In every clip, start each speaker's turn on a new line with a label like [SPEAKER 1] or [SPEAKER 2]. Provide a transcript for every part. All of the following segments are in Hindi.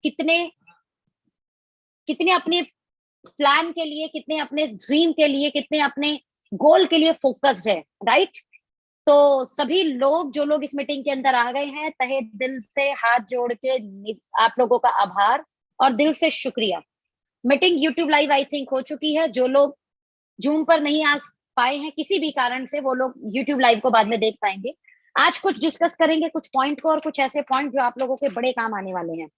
[SPEAKER 1] कितने कितने अपने प्लान के लिए, कितने अपने ड्रीम के लिए, कितने अपने गोल के लिए फोकस्ड है, राइट? तो सभी लोग, जो लोग इस मीटिंग के अंदर आ गए हैं, तहे दिल से हाथ जोड़ के आप लोगों का आभार और दिल से शुक्रिया। Meeting YouTube live I think हो चुकी है। जो लोग जूम पर नहीं आ पाए हैं किसी भी कारण से, वो लोग यूट्यूब लाइव को बाद में देख पाएंगे। आज कुछ डिस्कस करेंगे, कुछ पॉइंट को, और कुछ ऐसे पॉइंट जो आप लोगों के बड़े काम आने वाले हैं।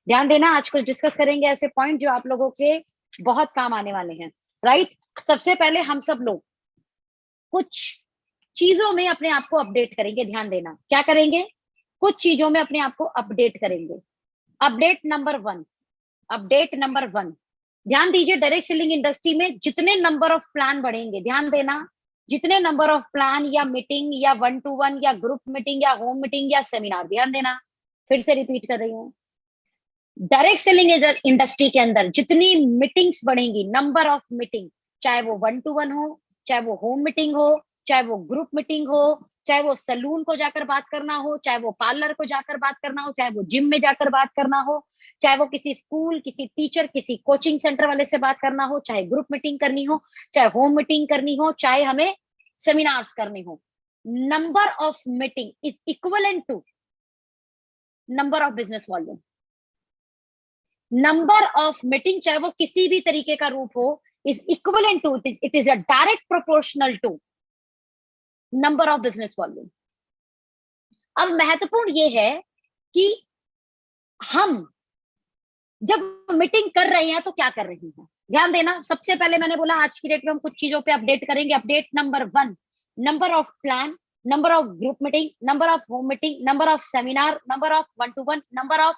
[SPEAKER 1] ध्यान देना, आज कुछ डिस्कस करेंगे ऐसे पॉइंट जो आप लोगों के बहुत काम आने वाले हैं, राइट? सबसे पहले हम सब लोग कुछ चीजों में अपने आप को अपडेट करेंगे। ध्यान देना, क्या करेंगे? कुछ चीजों में अपने आप को अपडेट करेंगे। अपडेट नंबर वन, ध्यान दीजिए, डायरेक्ट सेलिंग इंडस्ट्री में जितने नंबर ऑफ प्लान बढ़ेंगे, ध्यान देना, जितने नंबर ऑफ प्लान या मीटिंग या 1-to-1 या ग्रुप मीटिंग या होम मीटिंग या सेमिनार, ध्यान देना, फिर से रिपीट कर रही हूँ, डायरेक्ट सेलिंग इंडस्ट्री के अंदर जितनी मीटिंग्स बढ़ेंगी, नंबर ऑफ मीटिंग, चाहे वो 1-to-1 हो, चाहे वो होम मीटिंग हो, चाहे वो ग्रुप मीटिंग हो, चाहे वो सलून को जाकर बात करना हो, चाहे वो पार्लर को जाकर बात करना हो, चाहे वो जिम में जाकर बात करना हो, चाहे वो किसी स्कूल, किसी टीचर, किसी कोचिंग सेंटर वाले से बात करना हो, चाहे ग्रुप मीटिंग करनी हो, चाहे होम मीटिंग करनी हो, चाहे हमें सेमिनार्स करने हो, number of meeting is equivalent to number of business volume. Number of meeting, चाहे वो किसी भी तरीके का रूप हो, is equivalent to, it is a direct proportional to number of business volume. अब महत्वपूर्ण ये है कि हम जब मीटिंग कर रहे हैं तो क्या कर रहे हैं। ध्यान देना, सबसे पहले मैंने बोला आज की डेट में हम कुछ चीजों पे अपडेट करेंगे। Update number 1, number of plan, number of group meeting, number of home meeting, number of seminar, number of 1-to-1, number of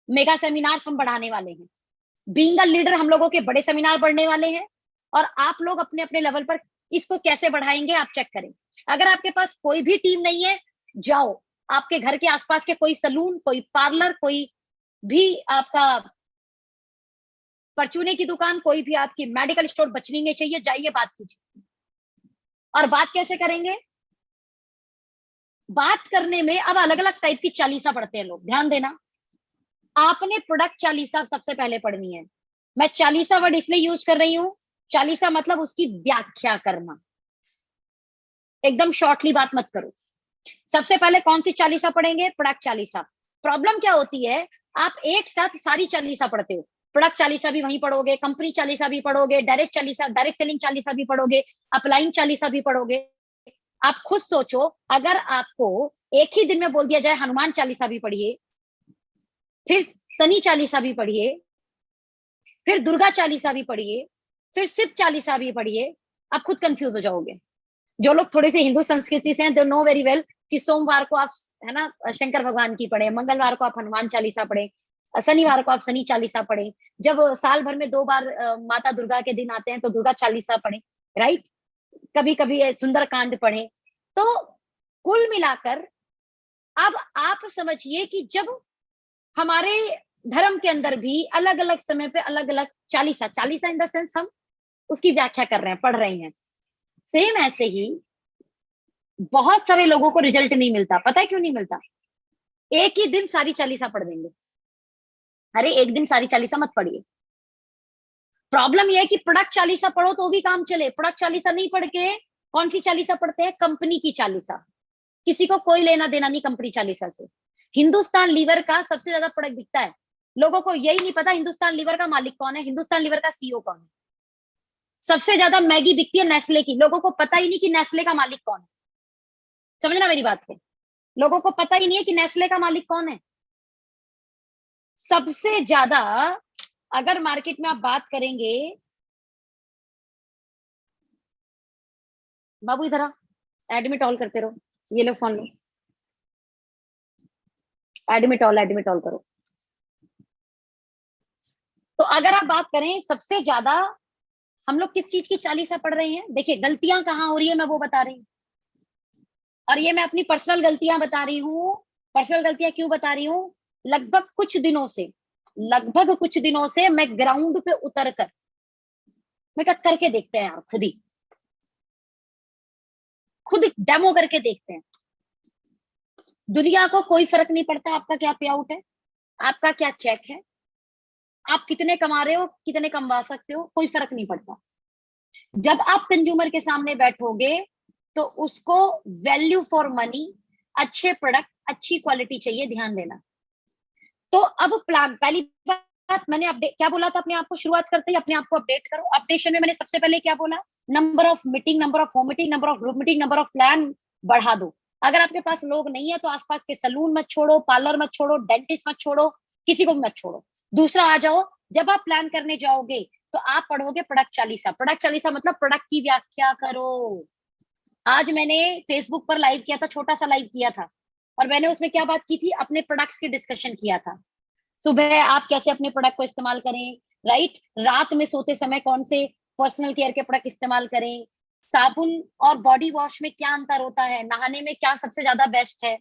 [SPEAKER 1] mega seminars हम बढ़ाने वाले हैं। बीइंग अ लीडर, हम लोगों के बड़े सेमिनार बढ़ने वाले हैं, और आप लोग अपने अपने लेवल पर इसको कैसे बढ़ाएंगे आप चेक करें। अगर आपके पास कोई भी टीम नहीं है, जाओ आपके घर के आसपास के कोई सलून, कोई पार्लर, कोई भी आपका परचूने की दुकान, कोई भी आपकी मेडिकल स्टोर बचनी नहीं चाहिए, जाइए बात कीजिए। और बात कैसे करेंगे? बात करने में अब अलग अलग टाइप की चालीसा पढ़ते हैं लोग। ध्यान देना, आपने प्रोडक्ट चालीसा सबसे पहले पढ़नी है। मैं चालीसा वर्ड इसलिए यूज कर रही हूं, चालीसा मतलब उसकी व्याख्या करना। एकदम शॉर्टली बात मत करो। सबसे पहले कौन सी चालीसा पढ़ेंगे? प्रोडक्ट चालीसा। प्रॉब्लम क्या होती है, आप एक साथ सारी चालीसा पढ़ते हो। प्रोडक्ट चालीसा भी वहीं पढ़ोगे, कंपनी चालीसा भी पढ़ोगे, direct Chalisa, direct selling Chalisa भी पढ़ोगे, अपलाइन चालीसा भी पढ़ोगे। आप खुद सोचो, अगर आपको एक ही दिन में बोल दिया जाए हनुमान चालीसा भी पढ़िए, फिर शनि चालीसा भी पढ़िए, फिर दुर्गा चालीसा भी पढ़िए, फिर शिव चालीसा भी पढ़िए, आप खुद कंफ्यूज हो जाओगे। जो लोग थोड़े से हिंदू संस्कृति से हैं, दे नो वेरी वेल कि सोमवार को आप, है ना, शंकर भगवान की पढ़े, मंगलवार को आप हनुमान चालीसा पढ़े, शनिवार को आप शनि चालीसा पढ़े, जब साल भर में 2 बार माता दुर्गा के दिन आते हैं तो दुर्गा चालीसा पढ़े, राइट? कभी कभी सुंदर कांड पढ़े। तो कुल मिलाकर अब आप समझिए कि जब हमारे धर्म के अंदर भी अलग अलग समय पे अलग अलग Chalisa, Chalisa in the sense हम उसकी व्याख्या कर रहे हैं, पढ़ रहे हैं। सेम ऐसे ही बहुत सारे लोगों को रिजल्ट नहीं मिलता। पता है क्यों नहीं मिलता? एक ही दिन सारी चालीसा पढ़ देंगे। अरे एक दिन सारी चालीसा मत पढ़िए। प्रॉब्लम यह है कि प्रोडक्ट चालीसा पढ़ो तो भी काम चले, प्रोडक्ट चालीसा नहीं पढ़ के कौन सी चालीसा पढ़ते हैं? कंपनी की चालीसा। किसी को कोई लेना देना नहीं कंपनी चालीसा से। हिंदुस्तान लीवर का सबसे ज्यादा प्रोडक्ट बिकता है, लोगों को यही नहीं पता हिंदुस्तान लीवर का मालिक कौन है, हिंदुस्तान लीवर का सीईओ कौन है। सबसे ज्यादा मैगी बिकती है नेस्ले की, लोगों को पता ही नहीं कि नेस्ले का मालिक कौन है। समझना मेरी बात को, लोगों को पता ही नहीं है कि नेस्ले का मालिक कौन है। सबसे ज्यादा अगर मार्केट में आप बात करेंगे, बाबू इधर आ, एडमिट ऑल करते रहो, ये लो फोन लो, एडमिट ऑल करो। तो अगर आप बात करें सबसे ज्यादा हम लोग किस चीज की चालीसा पढ़ रहे हैं, देखिए गलतियां कहाँ हो रही है मैं वो बता रही हूँ। और ये मैं अपनी पर्सनल गलतियां बता रही हूँ। पर्सनल गलतियां क्यों बता रही हूँ? लगभग कुछ दिनों से मैं ग्राउंड पे उतर कर, मैं क्या करके देखते हैं यार, खुद डेमो करके देखते हैं। दुनिया को कोई फर्क नहीं पड़ता आपका क्या पे आउट है, आपका क्या चेक है, आप कितने कमा रहे हो, कितने कमवा सकते हो, कोई फर्क नहीं पड़ता। जब आप कंज्यूमर के सामने बैठोगे तो उसको वैल्यू फॉर मनी, अच्छे प्रोडक्ट, अच्छी क्वालिटी चाहिए, ध्यान देना। तो अब प्लान, पहली बात मैंने अपडेट क्या बोला था, अपने आप को शुरुआत करते ही अपने आप को अपडेट करो। अपडेशन में मैंने सबसे पहले क्या बोला, number of meeting, number of home meeting, number of group meeting, number of plan बढ़ा दो। अगर आपके पास लोग नहीं है तो आसपास के सलून मत छोड़ो, पार्लर मत छोड़ो, डेंटिस्ट मत छोड़ो, किसी को भी मत छोड़ो। दूसरा आ जाओ, जब आप प्लान करने जाओगे तो आप पढ़ोगे प्रोडक्ट चालीसा। प्रोडक्ट चालीसा मतलब प्रोडक्ट की व्याख्या करो। आज मैंने फेसबुक पर लाइव किया था, छोटा सा लाइव किया था, और मैंने उसमें क्या बात की थी, अपने प्रोडक्ट्स की डिस्कशन किया था। सुबह आप कैसे अपने प्रोडक्ट को इस्तेमाल करें, राइट, रात में सोते समय कौन से पर्सनल केयर के प्रोडक्ट इस्तेमाल करें, साबुन और बॉडी वॉश में क्या अंतर होता है, नहाने में क्या सबसे ज्यादा बेस्ट है,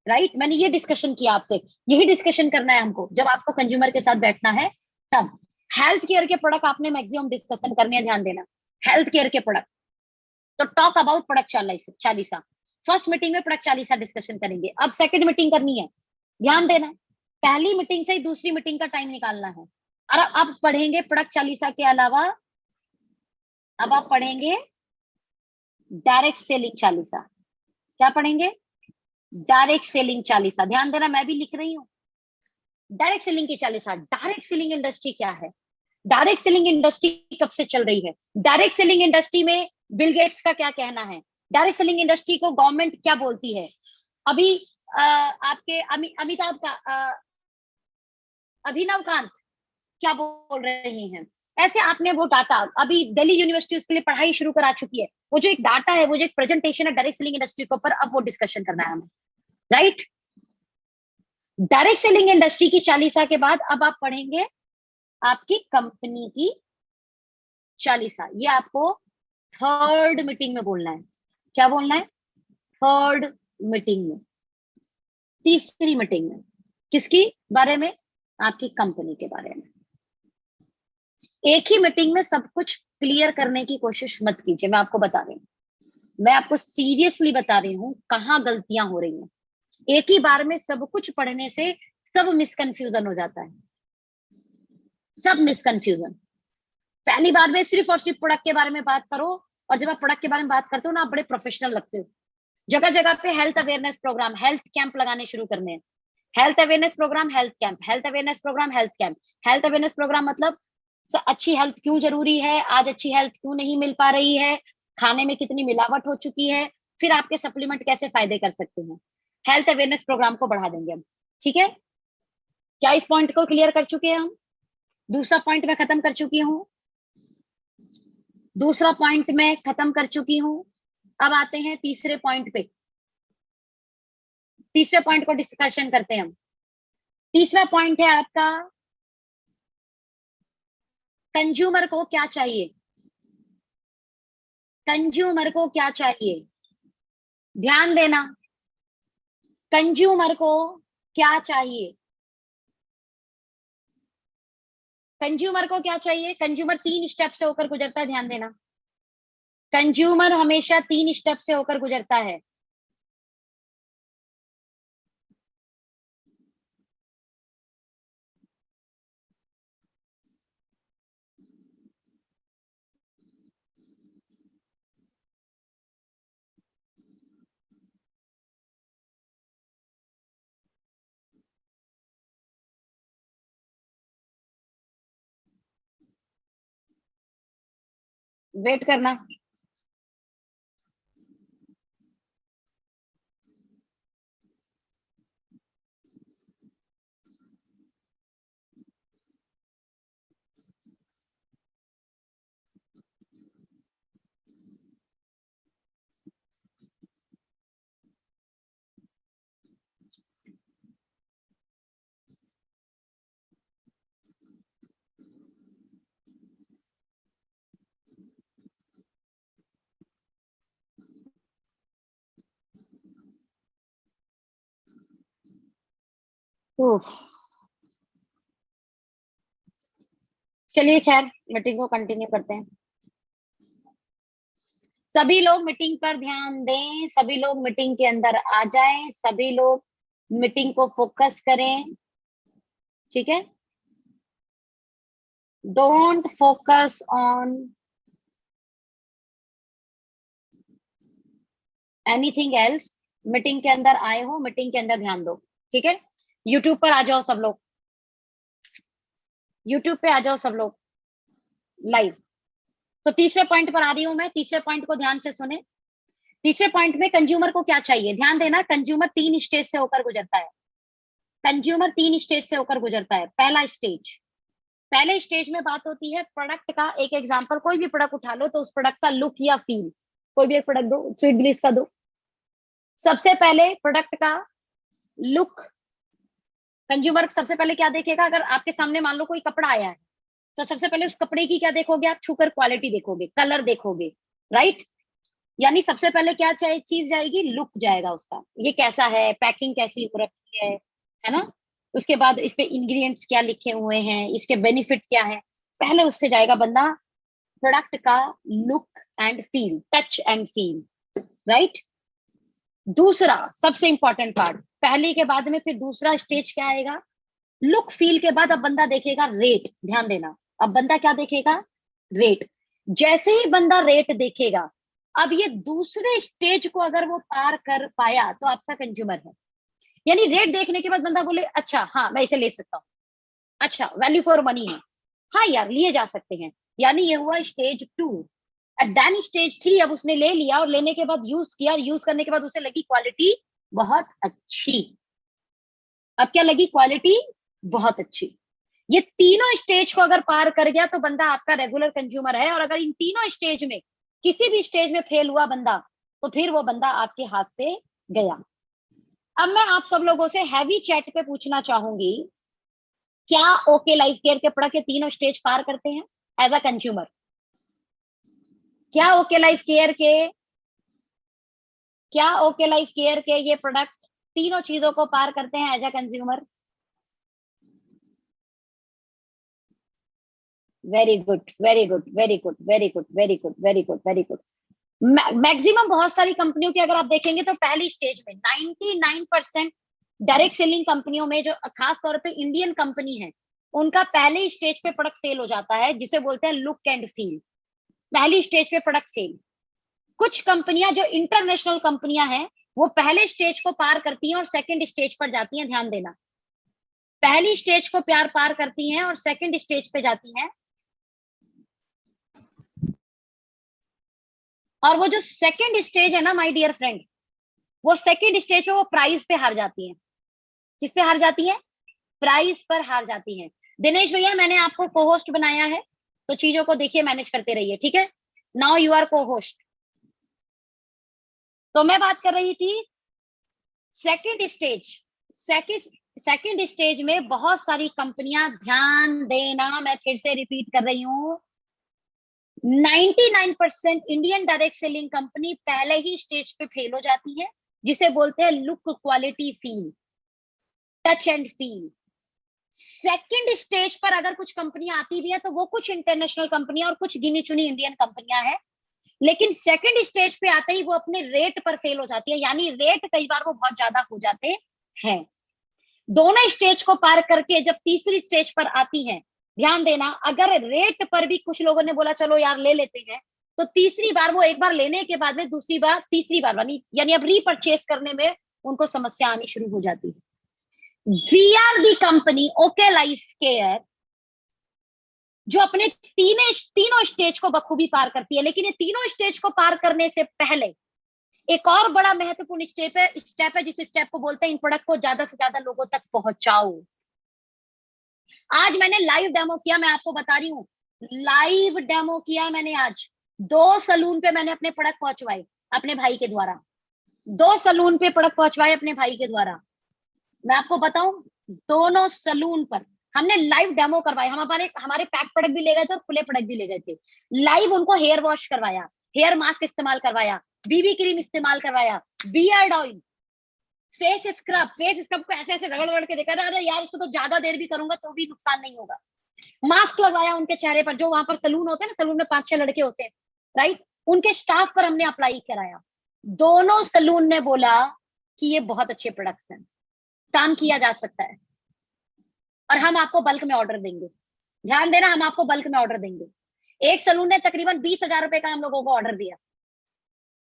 [SPEAKER 1] राइट। मैंने ये डिस्कशन किया आपसे। यही डिस्कशन करना है हमको जब आपको कंज्यूमर के साथ बैठना है तब। हेल्थ केयर के प्रोडक्ट आपने मैक्सिमम डिस्कशन करने हैं, ध्यान देना, हेल्थ केयर के प्रोडक्ट। तो talk about product Chalisa. First meeting में प्रोडक्ट चालीसा डिस्कशन करेंगे। अब सेकंड मीटिंग करनी है, ध्यान देना, पहली मीटिंग से ही दूसरी मीटिंग का टाइम निकालना है। और अब पढ़ेंगे प्रोडक्ट चालीसा के अलावा, अब आप पढ़ेंगे डायरेक्ट सेलिंग चालीसा। क्या पढ़ेंगे, डायरेक्ट सेलिंग चालीसा। ध्यान देना, मैं भी लिख रही हूँ डायरेक्ट सेलिंग की चालीसा। डायरेक्ट सेलिंग इंडस्ट्री क्या है, डायरेक्ट सेलिंग इंडस्ट्री कब से चल रही है, डायरेक्ट सेलिंग इंडस्ट्री में बिल गेट्स का क्या कहना है, डायरेक्ट सेलिंग इंडस्ट्री को गवर्नमेंट क्या बोलती है। अभी आपके अमिताभ का अभिनव कांत क्या बोल रहे हैं, ऐसे आपने वो डाटा, अभी दिल्ली यूनिवर्सिटी उसके लिए पढ़ाई शुरू करा चुकी है। वो जो एक डाटा है, वो जो एक प्रेजेंटेशन है डायरेक्ट सेलिंग इंडस्ट्री के ऊपर, अब वो डिस्कशन करना है हमें, राइट। डायरेक्ट सेलिंग इंडस्ट्री की चालीसा के बाद अब आप पढ़ेंगे आपकी कंपनी की चालीसा। ये आपको थर्ड मीटिंग में बोलना है। क्या बोलना है, थर्ड मीटिंग में, तीसरी मीटिंग में। किसकी बारे में, आपकी कंपनी के बारे में। एक ही मीटिंग में सब कुछ क्लियर करने की कोशिश मत कीजिए, मैं आपको बता रही हूँ, मैं आपको सीरियसली बता रही हूँ कहाँ गलतियां हो रही हैं। एक ही बार में सब कुछ पढ़ने से सब मिसकंफ्यूजन हो जाता है, सब मिसकंफ्यूजन। पहली बार में सिर्फ और सिर्फ प्रोडक्ट के बारे में बात करो, और जब आप प्रोडक्ट के बारे में बात करते हो ना, आप बड़े प्रोफेशनल लगते हो। जगह जगह पे health awareness programme, health camp लगाने शुरू करने हैं। Health awareness programme, health camp, health awareness programme, health camp. Health awareness programme मतलब अच्छी हेल्थ क्यों जरूरी है, आज अच्छी हेल्थ क्यों नहीं मिल पा रही है, खाने में कितनी मिलावट हो चुकी है, फिर आपके सप्लीमेंट कैसे फायदे कर सकते हैं। हेल्थ अवेयरनेस प्रोग्राम को बढ़ा देंगे हम, ठीक है। क्या इस पॉइंट को क्लियर कर चुके हैं हम, दूसरा पॉइंट मैं खत्म कर चुकी हूँ, दूसरा पॉइंट मैं खत्म कर चुकी हूँ। अब आते हैं तीसरे पॉइंट पे, तीसरे पॉइंट को डिस्कशन करते हैं हम। तीसरा पॉइंट है आपका, कंज्यूमर को क्या चाहिए, कंज्यूमर को क्या चाहिए, ध्यान देना, कंज्यूमर को क्या चाहिए, कंज्यूमर को क्या चाहिए। कंज्यूमर तीन स्टेप से होकर गुजरता है, ध्यान देना, कंज्यूमर हमेशा तीन स्टेप से होकर गुजरता है। वेट करना, उफ, चलिए खैर मीटिंग को कंटिन्यू करते हैं। सभी लोग मीटिंग पर ध्यान दें, सभी लोग मीटिंग के अंदर आ जाएं, सभी लोग मीटिंग को फोकस करें, ठीक है। Don't focus on anything else. Meeting के अंदर आए हो, मीटिंग के अंदर ध्यान दो, ठीक है। यूट्यूब पर आ जाओ सब लोग, यूट्यूब पे आ जाओ सब लोग लाइव। तो तीसरे पॉइंट पर आ रही हूं मैं, तीसरे पॉइंट को ध्यान से सुने। तीसरे पॉइंट में कंज्यूमर को क्या चाहिए, ध्यान देना। कंज्यूमर 3 स्टेज से होकर गुजरता है। कंज्यूमर 3 स्टेज से होकर गुजरता है। पहला स्टेज, पहले स्टेज में बात होती है प्रोडक्ट का। एक एग्जांपल, कोई भी प्रोडक्ट उठा लो तो उस प्रोडक्ट का लुक या फील, कोई भी एक प्रोडक्ट दो, स्वीट ग्लिस का दो। सबसे पहले प्रोडक्ट का लुक, कंज्यूमर सबसे पहले क्या देखेगा? अगर आपके सामने मान लो कोई कपड़ा आया है, तो सबसे पहले उस कपड़े की क्या देखोगे आप? छूकर क्वालिटी देखोगे, कलर देखोगे, राइट। यानी सबसे पहले क्या चाहे चीज जाएगी? लुक जाएगा उसका, ये कैसा है, पैकिंग कैसी हो रखी है ना। उसके बाद इस पे इंग्रेडिएंट्स क्या लिखे हुए हैं, इसके बेनिफिट क्या है, पहले उससे जाएगा बंदा प्रोडक्ट का look and feel, touch and feel, right. दूसरा सबसे इंपॉर्टेंट पार्ट, पहले के बाद में फिर दूसरा स्टेज क्या आएगा? लुक फील के बाद अब बंदा देखेगा रेट, ध्यान देना। अब बंदा क्या देखेगा? रेट। जैसे ही बंदा रेट देखेगा, अब ये दूसरे स्टेज को अगर वो पार कर पाया तो आपका कंज्यूमर है। यानी रेट देखने के बाद बंदा बोले अच्छा हाँ मैं इसे ले सकता हूँ, अच्छा वैल्यू फॉर मनी है, हाँ यार लिए जा सकते हैं। यानी ये हुआ स्टेज 2। देन स्टेज 3, अब उसने ले लिया और लेने के बाद यूज किया, यूज करने के बाद उसे लगी क्वालिटी बहुत अच्छी। अब क्या लगी? क्वालिटी बहुत अच्छी। ये तीनों स्टेज को अगर पार कर गया तो बंदा आपका रेगुलर कंज्यूमर है। और अगर इन तीनों स्टेज में किसी भी स्टेज में फेल हुआ बंदा, तो फिर वो बंदा आपके हाथ से गया। अब मैं आप सब लोगों से हैवी चैट पे पूछना चाहूंगी, क्या ओके लाइफ केयर के प्रोडक्ट के तीनों स्टेज पार करते हैं एज अ कंज्यूमर? क्या ओके लाइफ केयर के, क्या ओके लाइफ केयर के ये प्रोडक्ट तीनों चीजों को पार करते हैं as a consumer? Very good, very good, very good, very good, very good, very good, very good. Maximum बहुत सारी कंपनियों की अगर आप देखेंगे तो पहली स्टेज में 99% डायरेक्ट सेलिंग कंपनियों में, जो खास तौर पे इंडियन कंपनी है, उनका पहले स्टेज पे प्रोडक्ट फेल हो जाता है, जिसे बोलते हैं लुक एंड फील। पहली स्टेज पे प्रोडक्ट फेल। कुछ कंपनियां जो इंटरनेशनल कंपनियां हैं, वो पहले स्टेज को पार करती हैं और सेकंड स्टेज पर जाती हैं, ध्यान देना। पहली स्टेज को प्यार पार करती हैं और सेकंड स्टेज पे जाती हैं। और वो जो सेकंड स्टेज है ना माय डियर फ्रेंड, वो सेकंड स्टेज पे वो प्राइस पे हार जाती हैं। किस पे हार जाती है? प्राइस पर हार जाती हैं। दिनेश भैया मैंने आपको को होस्ट बनाया है, तो चीजों को देखिए, मैनेज करते रहिए, ठीक है। नाउ यू आर को होस्ट। तो मैं बात कर रही थी सेकंड स्टेज। सेकंड स्टेज में बहुत सारी कंपनियां, ध्यान देना मैं फिर से रिपीट कर रही हूं, 99% इंडियन डायरेक्ट सेलिंग कंपनी पहले ही स्टेज पे फेल हो जाती है, जिसे बोलते हैं look, quality, feel, touch and feel. Second stage पर अगर कुछ कंपनियां आती भी है तो वो कुछ इंटरनेशनल कंपनियां और कुछ गिनी चुनी इंडियन कंपनियां हैं। लेकिन सेकंड स्टेज पे आते ही वो अपने रेट पर फेल हो जाती है, यानी रेट कई बार वो बहुत ज्यादा हो जाते हैं। दोनों स्टेज को पार करके जब तीसरी स्टेज पर आती हैं, ध्यान देना, अगर रेट पर भी कुछ लोगों ने बोला चलो यार ले लेते हैं, तो तीसरी बार वो एक बार लेने के बाद में दूसरी बार, तीसरी बार यानी अब रीपरचेस करने में उनको समस्या आनी शुरू हो जाती है। We are the company OK Life Care जो अपने तीनों स्टेज को बखूबी पार करती है। लेकिन ये तीनों स्टेज को पार करने से पहले एक और बड़ा महत्वपूर्ण स्टेप है जिस स्टेप को बोलते हैं इन प्रोडक्ट को ज्यादा से ज्यादा लोगों तक पहुंचाओ। आज मैंने लाइव डेमो किया, मैं आपको बता रही हूँ, लाइव डेमो किया मैंने आज। 2 सलून पे मैंने अपने प्रोडक्ट पहुंचवाए अपने भाई के द्वारा। 2 सलून पे प्रोडक्ट पहुंचवाए अपने भाई के द्वारा। मैं आपको बताऊं, दोनों सलून पर हमने लाइव डेमो करवाया। हम हमारे हमारे पैक प्रोडक्ट भी ले गए थे और खुले प्रोडक्ट भी ले गए थे। लाइव उनको हेयर वॉश करवाया, हेयर मास्क इस्तेमाल करवाया, बीबी क्रीम इस्तेमाल करवाया, बियर्ड ऑयल, फेस स्क्रब को ऐसे ऐसे रगड़ रगड़ के देखा था, अरे यार इसको तो ज्यादा देर भी करूंगा तो भी नुकसान नहीं होगा। मास्क लगवाया उनके चेहरे पर, जो वहां पर सलून होते हैं ना, सलून में 5-6 लड़के होते हैं, राइट, उनके स्टाफ पर हमने अप्लाई कराया। दोनों सलून ने बोला कि ये बहुत अच्छे प्रोडक्ट्स हैं, काम किया जा सकता है और हम आपको बल्क में ऑर्डर देंगे। ध्यान देना, हम आपको बल्क में ऑर्डर देंगे। एक सलून ने तकरीबन 20,000 रुपए का हम लोगों को ऑर्डर दिया,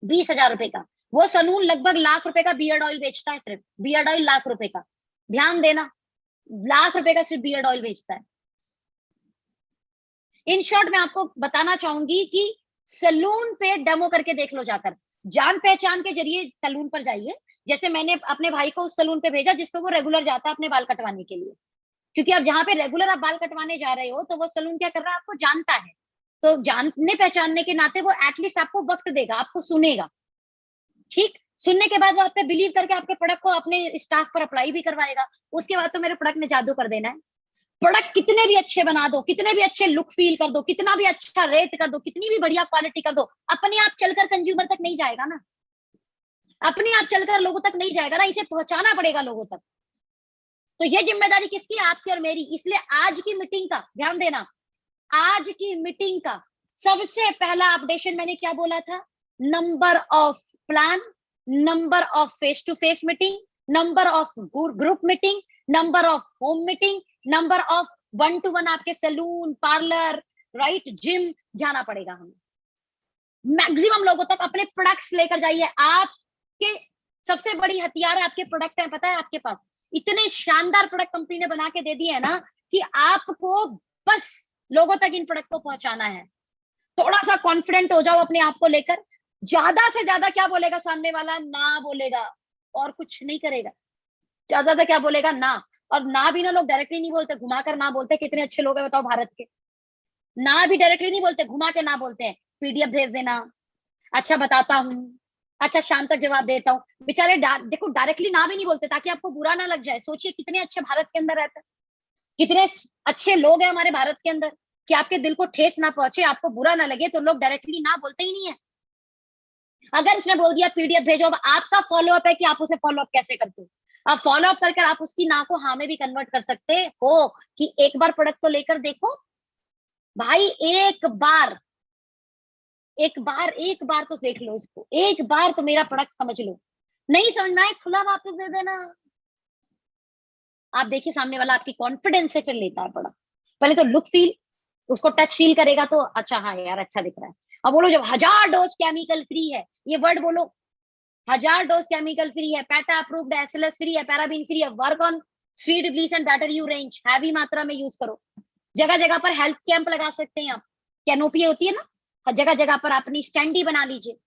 [SPEAKER 1] 20,000 रुपए का। वो सलून लगभग लाख रुपए का बियर्ड ऑयल बेचता है, सिर्फ बियर्ड ऑयल लाख रुपए का। ध्यान देना, लाख रुपए का सिर्फ बियर्ड ऑयल बेचता है। इन शॉर्ट मैं आपको बताना चाहूंगी कि सलून पे डेमो करके देख लो जाकर, जान पहचान के जरिए सलून पर जाइए। जैसे मैंने अपने भाई को उस सलून पे भेजा जिसपे वो रेगुलर जाता है अपने बाल कटवाने के लिए, क्योंकि अब जहां पे रेगुलर आप बाल कटवाने जा रहे हो तो वो सलून क्या कर रहा है, आपको जानता है। तो जानने पहचानने के नाते वो एटलीस्ट आपको वक्त देगा, आपको सुनेगा। ठीक, सुनने के बाद वो आप पे बिलीव करके आपके प्रोडक्ट को अपने स्टाफ पर अप्लाई भी करवाएगा। उसके बाद तो मेरे प्रोडक्ट ने जादू कर देना है। प्रोडक्ट कितने भी अच्छे बना दो, कितने भी अच्छे लुक फील कर दो, कितना भी अच्छा रेट कर दो, कितनी भी बढ़िया क्वालिटी कर दो, अपने आप चलकर कंज्यूमर तक नहीं जाएगा ना, अपने आप चलकर लोगों तक नहीं जाएगा ना, इसे पहुंचाना पड़ेगा लोगों तक। तो ये जिम्मेदारी किसकी है, आपकी और मेरी। इसलिए आज की मीटिंग का ध्यान देना, आज की मीटिंग का सबसे पहला अपडेशन मैंने क्या बोला था, number of plan, number of face to face meeting, number of group meeting, number of home meeting, number of 1-to-1 आपके सैलून, पार्लर, राइट, जिम जाना पड़ेगा हमें। मैक्सिमम लोगों तक अपने प्रोडक्ट्स लेकर जाइए। आपके सबसे बड़ी हथियार है आपके प्रोडक्ट है, पता है आपके पास इतने शानदार प्रोडक्ट कंपनी ने बना के दे दिए है ना कि आपको बस लोगों तक इन प्रोडक्ट को पहुंचाना है। थोड़ा सा कॉन्फिडेंट हो जाओ अपने आप को लेकर। ज्यादा से ज्यादा क्या बोलेगा सामने वाला, ना बोलेगा और कुछ नहीं करेगा। ज्यादा ज्यादा क्या बोलेगा, ना। और ना भी ना लोग डायरेक्टली नहीं बोलते, घुमाकर ना बोलते। कितने अच्छे लोग हैं बताओ भारत के, ना भी डायरेक्टली नहीं बोलते, घुमा के ना बोलते हैं। पीडीएफ भेज देना, अच्छा बताता हूँ, अच्छा शाम तक जवाब देता हूँ। बेचारे देखो डायरेक्टली ना भी नहीं बोलते ताकि आपको बुरा ना लग जाए। सोचिए कितने अच्छे भारत के अंदर रहते हैं, कितने अच्छे लोग हैं हमारे भारत के अंदर, कि आपके दिल को ठेस ना पहुंचे, आपको बुरा ना लगे, तो लोग डायरेक्टली ना बोलते ही नहीं है। अगर उसने बोल दिया पीडीएफ भेजो, अब आपका फॉलोअप है कि आप उसे फॉलोअप कैसे करते हो। अब फॉलोअप करके आप उसकी ना को हाँ में भी कन्वर्ट कर सकते हो कि एक बार प्रोडक्ट तो लेकर देखो भाई, एक बार तो देख लो इसको, एक बार तो मेरा प्रोडक्ट समझ लो। नहीं समझना है, खुला वापस दे देना। आप देखिए सामने वाला आपकी कॉन्फिडेंस से फिर लेता है प्रोडक्ट। पहले तो लुक फील, उसको टच फील करेगा तो अच्छा, हाँ यार अच्छा दिख रहा है। अब बोलो जब 1000 डोज केमिकल फ्री है, ये वर्ड बोलो, 1000 डोज केमिकल फ्री है, पैटा अप्रूव्ड, एसएलएस फ्री है, पैराबीन फ्री है, work on sweet bleach and better you range, heavy मात्रा में यूज करो। जगह जगह पर हेल्थ कैंप लगा सकते हैं आप, कैनोपी होती है ना, जगह जगह पर अपनी स्टैंडी बना लीजिए।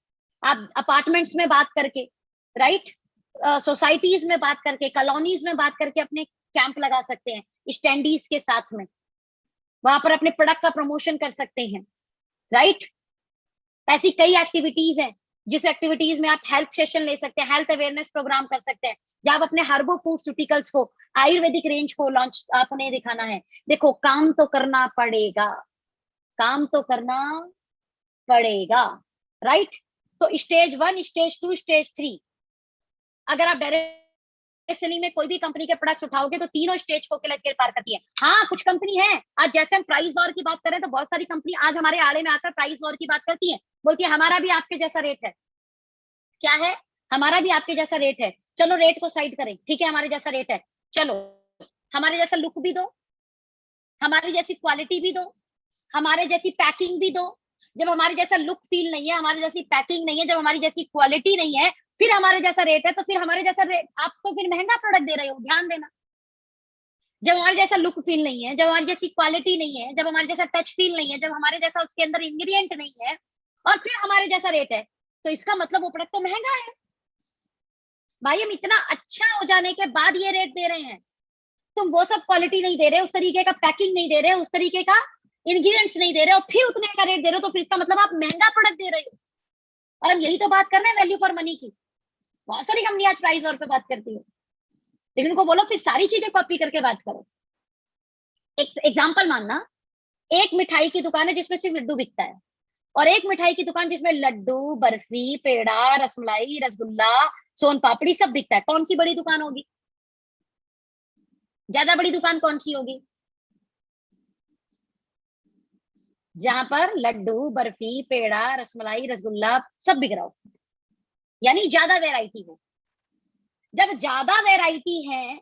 [SPEAKER 1] आप अपार्टमेंट्स में बात करके, राइट, सोसाइटीज में बात करके, कॉलोनीज में बात करके अपने कैंप लगा सकते हैं स्टैंडीज के साथ में। वहां पर अपने प्रोडक्ट का प्रमोशन कर सकते हैं, राइट। ऐसी कई एक्टिविटीज हैं जिस एक्टिविटीज में आप हेल्थ सेशन ले सकते हैं, हेल्थ अवेयरनेस प्रोग्राम कर सकते हैं, जहां आप अपने हर्बो फूड्यूटिकल्स को, आयुर्वेदिक रेंज को लॉन्च आपने दिखाना है। देखो काम तो करना पड़ेगा, काम तो करना पड़ेगा, राइट। तो स्टेज 1, स्टेज 2, स्टेज 3, अगर आप डायरेक्ट सेलिंग में कोई भी कंपनी के प्रोडक्ट्स उठाओगे तो तीनों स्टेज को क्लियर पार करती है। हाँ कुछ कंपनी है, आज जैसे हम प्राइस वॉर की बात करें तो बहुत सारी कंपनी आज हमारे आड़े में आकर प्राइस वॉर की बात करती है, बोलती है हमारा भी आपके जैसा रेट है। क्या है, हमारा भी आपके जैसा रेट है। चलो रेट को साइड करें, ठीक है हमारे जैसा रेट है, चलो हमारे जैसा लुक भी दो, हमारी जैसी क्वालिटी भी दो, हमारे जैसी पैकिंग भी दो। जब हमारे जैसा लुक फील नहीं है, हमारी जैसी पैकिंग नहीं है, जब हमारी जैसी क्वालिटी नहीं है, फिर हमारे जैसा रेट है, तो फिर हमारे जैसा रेट, आप तो फिर महंगा प्रोडक्ट दे रहे हो। ध्यान देना, जब हमारे जैसा लुक फील नहीं है, जब हमारी जैसी क्वालिटी नहीं है, जब हमारे जैसा टच फील नहीं है, जब हमारे जैसा उसके अंदर इंग्रेडिएंट नहीं है, और फिर हमारे जैसा रेट है, तो इसका मतलब वो प्रोडक्ट तो महंगा है। भाई हम इतना अच्छा हो जाने के बाद ये रेट दे रहे हैं, तुम वो सब क्वालिटी नहीं दे रहे, उस तरीके का पैकिंग नहीं दे रहे, उस तरीके का इंग्रेडिएंट्स नहीं दे रहे, और फिर उतने का रेट दे रहे हो, तो फिर इसका मतलब आप महंगा प्रोडक्ट दे रहे हो। और हम यही तो बात कर रहे हैं वैल्यू फॉर मनी की। बहुत सारी कंपनी आज प्राइस वॉर पे बात करती है, लेकिन उनको बोलो फिर सारी चीजें कॉपी करके बात करो। एक एग्जांपल मानना, एक मिठाई की दुकान है जिसमें सिर्फ लड्डू बिकता है, और एक मिठाई की दुकान जिसमें लड्डू, बर्फी, पेड़ा, रसमलाई, रसगुल्ला, सोन पापड़ी सब बिकता है। कौन सी बड़ी दुकान होगी, ज्यादा बड़ी दुकान कौन सी होगी, जहां पर लड्डू, बर्फी, पेड़ा, रसमलाई, रसगुल्ला सब बिक रहा हो, यानी ज्यादा वेराइटी हो। जब ज्यादा वेराइटी है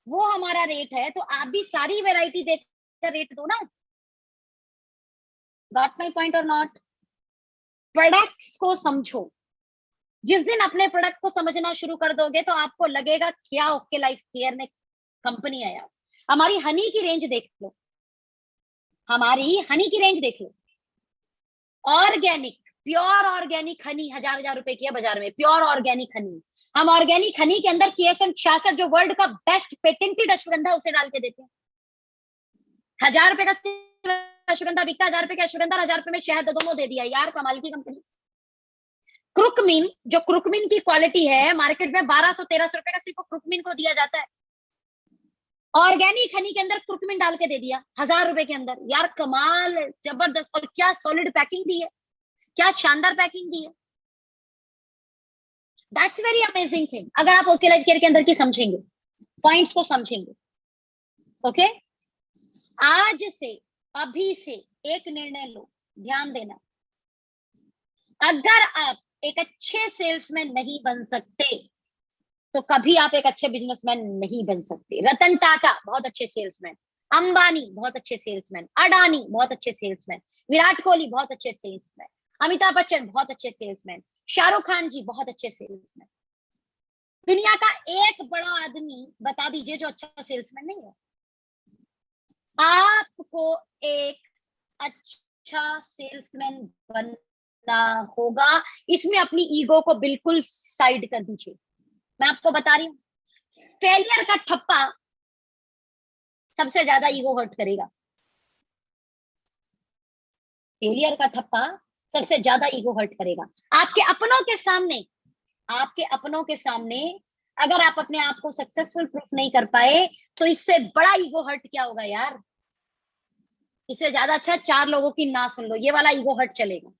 [SPEAKER 1] वो हमारा रेट है, तो आप भी सारी वेराइटी देख रेट दो ना। गॉट माई पॉइंट और नॉट? प्रोडक्ट्स को समझो। जिस दिन अपने प्रोडक्ट को समझना शुरू कर दोगे तो आपको लगेगा क्या ओके लाइफ केयर ने कंपनी है यार। हमारी हनी की रेंज देख लो, हमारी हनी की रेंज देख लो। ऑर्गेनिक, प्योर ऑर्गेनिक हनी 1000 रुपए की है बाजार में, प्योर ऑर्गेनिक हनी। हम ऑर्गेनिक हनी के अंदर KFM 66 जो वर्ल्ड का बेस्ट पेटेंटेड अश्वगंधा उसे डाल के देते हैं। 1000 रुपए का अश्वगंधा बिकता, 1000 रुपए का अश्वगंधा, 1000 रुपए में शहद दोनों दे दिया यार, कमाल की कंपनी। क्रुकमिन, जो क्रुकमिन की क्वालिटी है मार्केट में 1200-1300 रुपए का सिर्फ क्रुकमिन को दिया जाता है। ऑर्गेनिक हनी के अंदर क्रुकमिन डाल के दे दिया 1000 रुपए के अंदर यार, कमाल, जबरदस्त। और क्या सॉलिड पैकिंग दी है, क्या शानदार पैकिंग दी है। That's very amazing thing. अगर आप ओके लाइफ केयर के अंदर की समझेंगे, पॉइंट्स को समझेंगे। ओके, आज से, अभी से एक निर्णय लो, ध्यान देना। अगर आप एक अच्छे सेल्समैन नहीं बन सकते तो कभी आप एक अच्छे बिजनेसमैन नहीं बन सकते। रतन टाटा बहुत अच्छे सेल्समैन, अंबानी बहुत अच्छे सेल्समैन, अडानी बहुत अच्छे सेल्समैन, विराट कोहली बहुत अच्छे सेल्समैन, अमिताभ बच्चन बहुत अच्छे सेल्समैन, शाहरुख खान जी बहुत अच्छे सेल्समैन। दुनिया का एक बड़ा आदमी बता दीजिए जो अच्छा सेल्समैन नहीं है। आपको एक अच्छा सेल्समैन बनना होगा। इसमें अपनी ईगो को बिल्कुल साइड कर दीजिए। मैं आपको बता रही हूँ, फेलियर का ठप्पा सबसे ज्यादा ईगो हर्ट करेगा। फेलियर का ठप्पा सबसे ज्यादा ईगो हर्ट करेगा। आपके अपनों के सामने, आपके अपनों के सामने अगर आप अपने आप को सक्सेसफुल प्रूफ नहीं कर पाए तो इससे बड़ा ईगो हर्ट क्या होगा यार। इससे ज्यादा अच्छा 4 लोगों की ना सुन लो, ये वाला ईगो हर्ट चलेगा।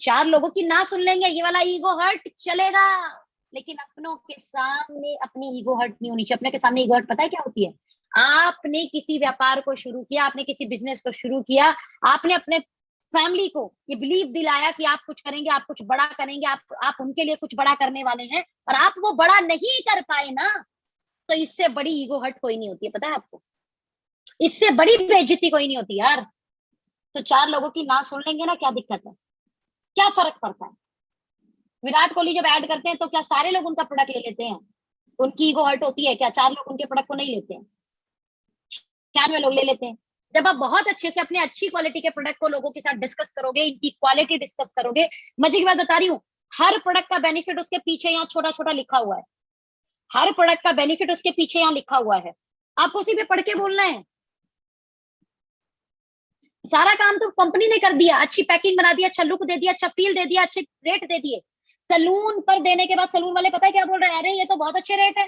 [SPEAKER 1] 4 लोगों की ना सुन लेंगे, ये वाला ईगो हर्ट चलेगा। लेकिन अपनों के सामने अपनी ईगो हर्ट नहीं होनी चाहिए। अपने के सामने ईगो हर्ट पता है क्या होती है? आपने किसी व्यापार को शुरू किया, आपने किसी बिजनेस को शुरू किया, आपने अपने फैमिली को ये बिलीव दिलाया कि आप कुछ करेंगे, आप कुछ बड़ा करेंगे, आप उनके लिए कुछ बड़ा करने वाले हैं, और आप वो बड़ा नहीं कर पाए ना, तो इससे बड़ी ईगो हर्ट कोई नहीं होती है, पता है आपको? इससे बड़ी बेइज्जती कोई नहीं होती यार। तो 4 लोगों की ना सुन लेंगे ना, क्या दिक्कत है, क्या फर्क पड़ता है? विराट कोहली जब ऐड करते हैं तो क्या सारे लोग उनका प्रोडक्ट ले लेते हैं? उनकी ईगो हर्ट होती है क्या? 4 लोग उनके प्रोडक्ट को नहीं लेते हैं, 96 लोग ले लेते हैं। जब आप बहुत अच्छे से अपने अच्छी क्वालिटी के प्रोडक्ट को लोगों के साथ डिस्कस करोगे, इनकी क्वालिटी डिस्कस करोगे, मजे की बात बता रही हूँ, हर प्रोडक्ट का बेनिफिट उसके पीछे यहाँ छोटा छोटा लिखा हुआ है। हर प्रोडक्ट का बेनिफिट उसके पीछे यहाँ लिखा हुआ है, आपको उसी पे पढ़ के बोलना है। सारा काम तो कंपनी ने कर दिया, अच्छी पैकिंग बना दी, अच्छा लुक दे दिया, अच्छा फील दे दिया, अच्छे रेट दे दिए। सलून पर देने के बाद सलून वाले पता है क्या बोल रहे हैं? अरे ये तो बहुत अच्छे रेट है,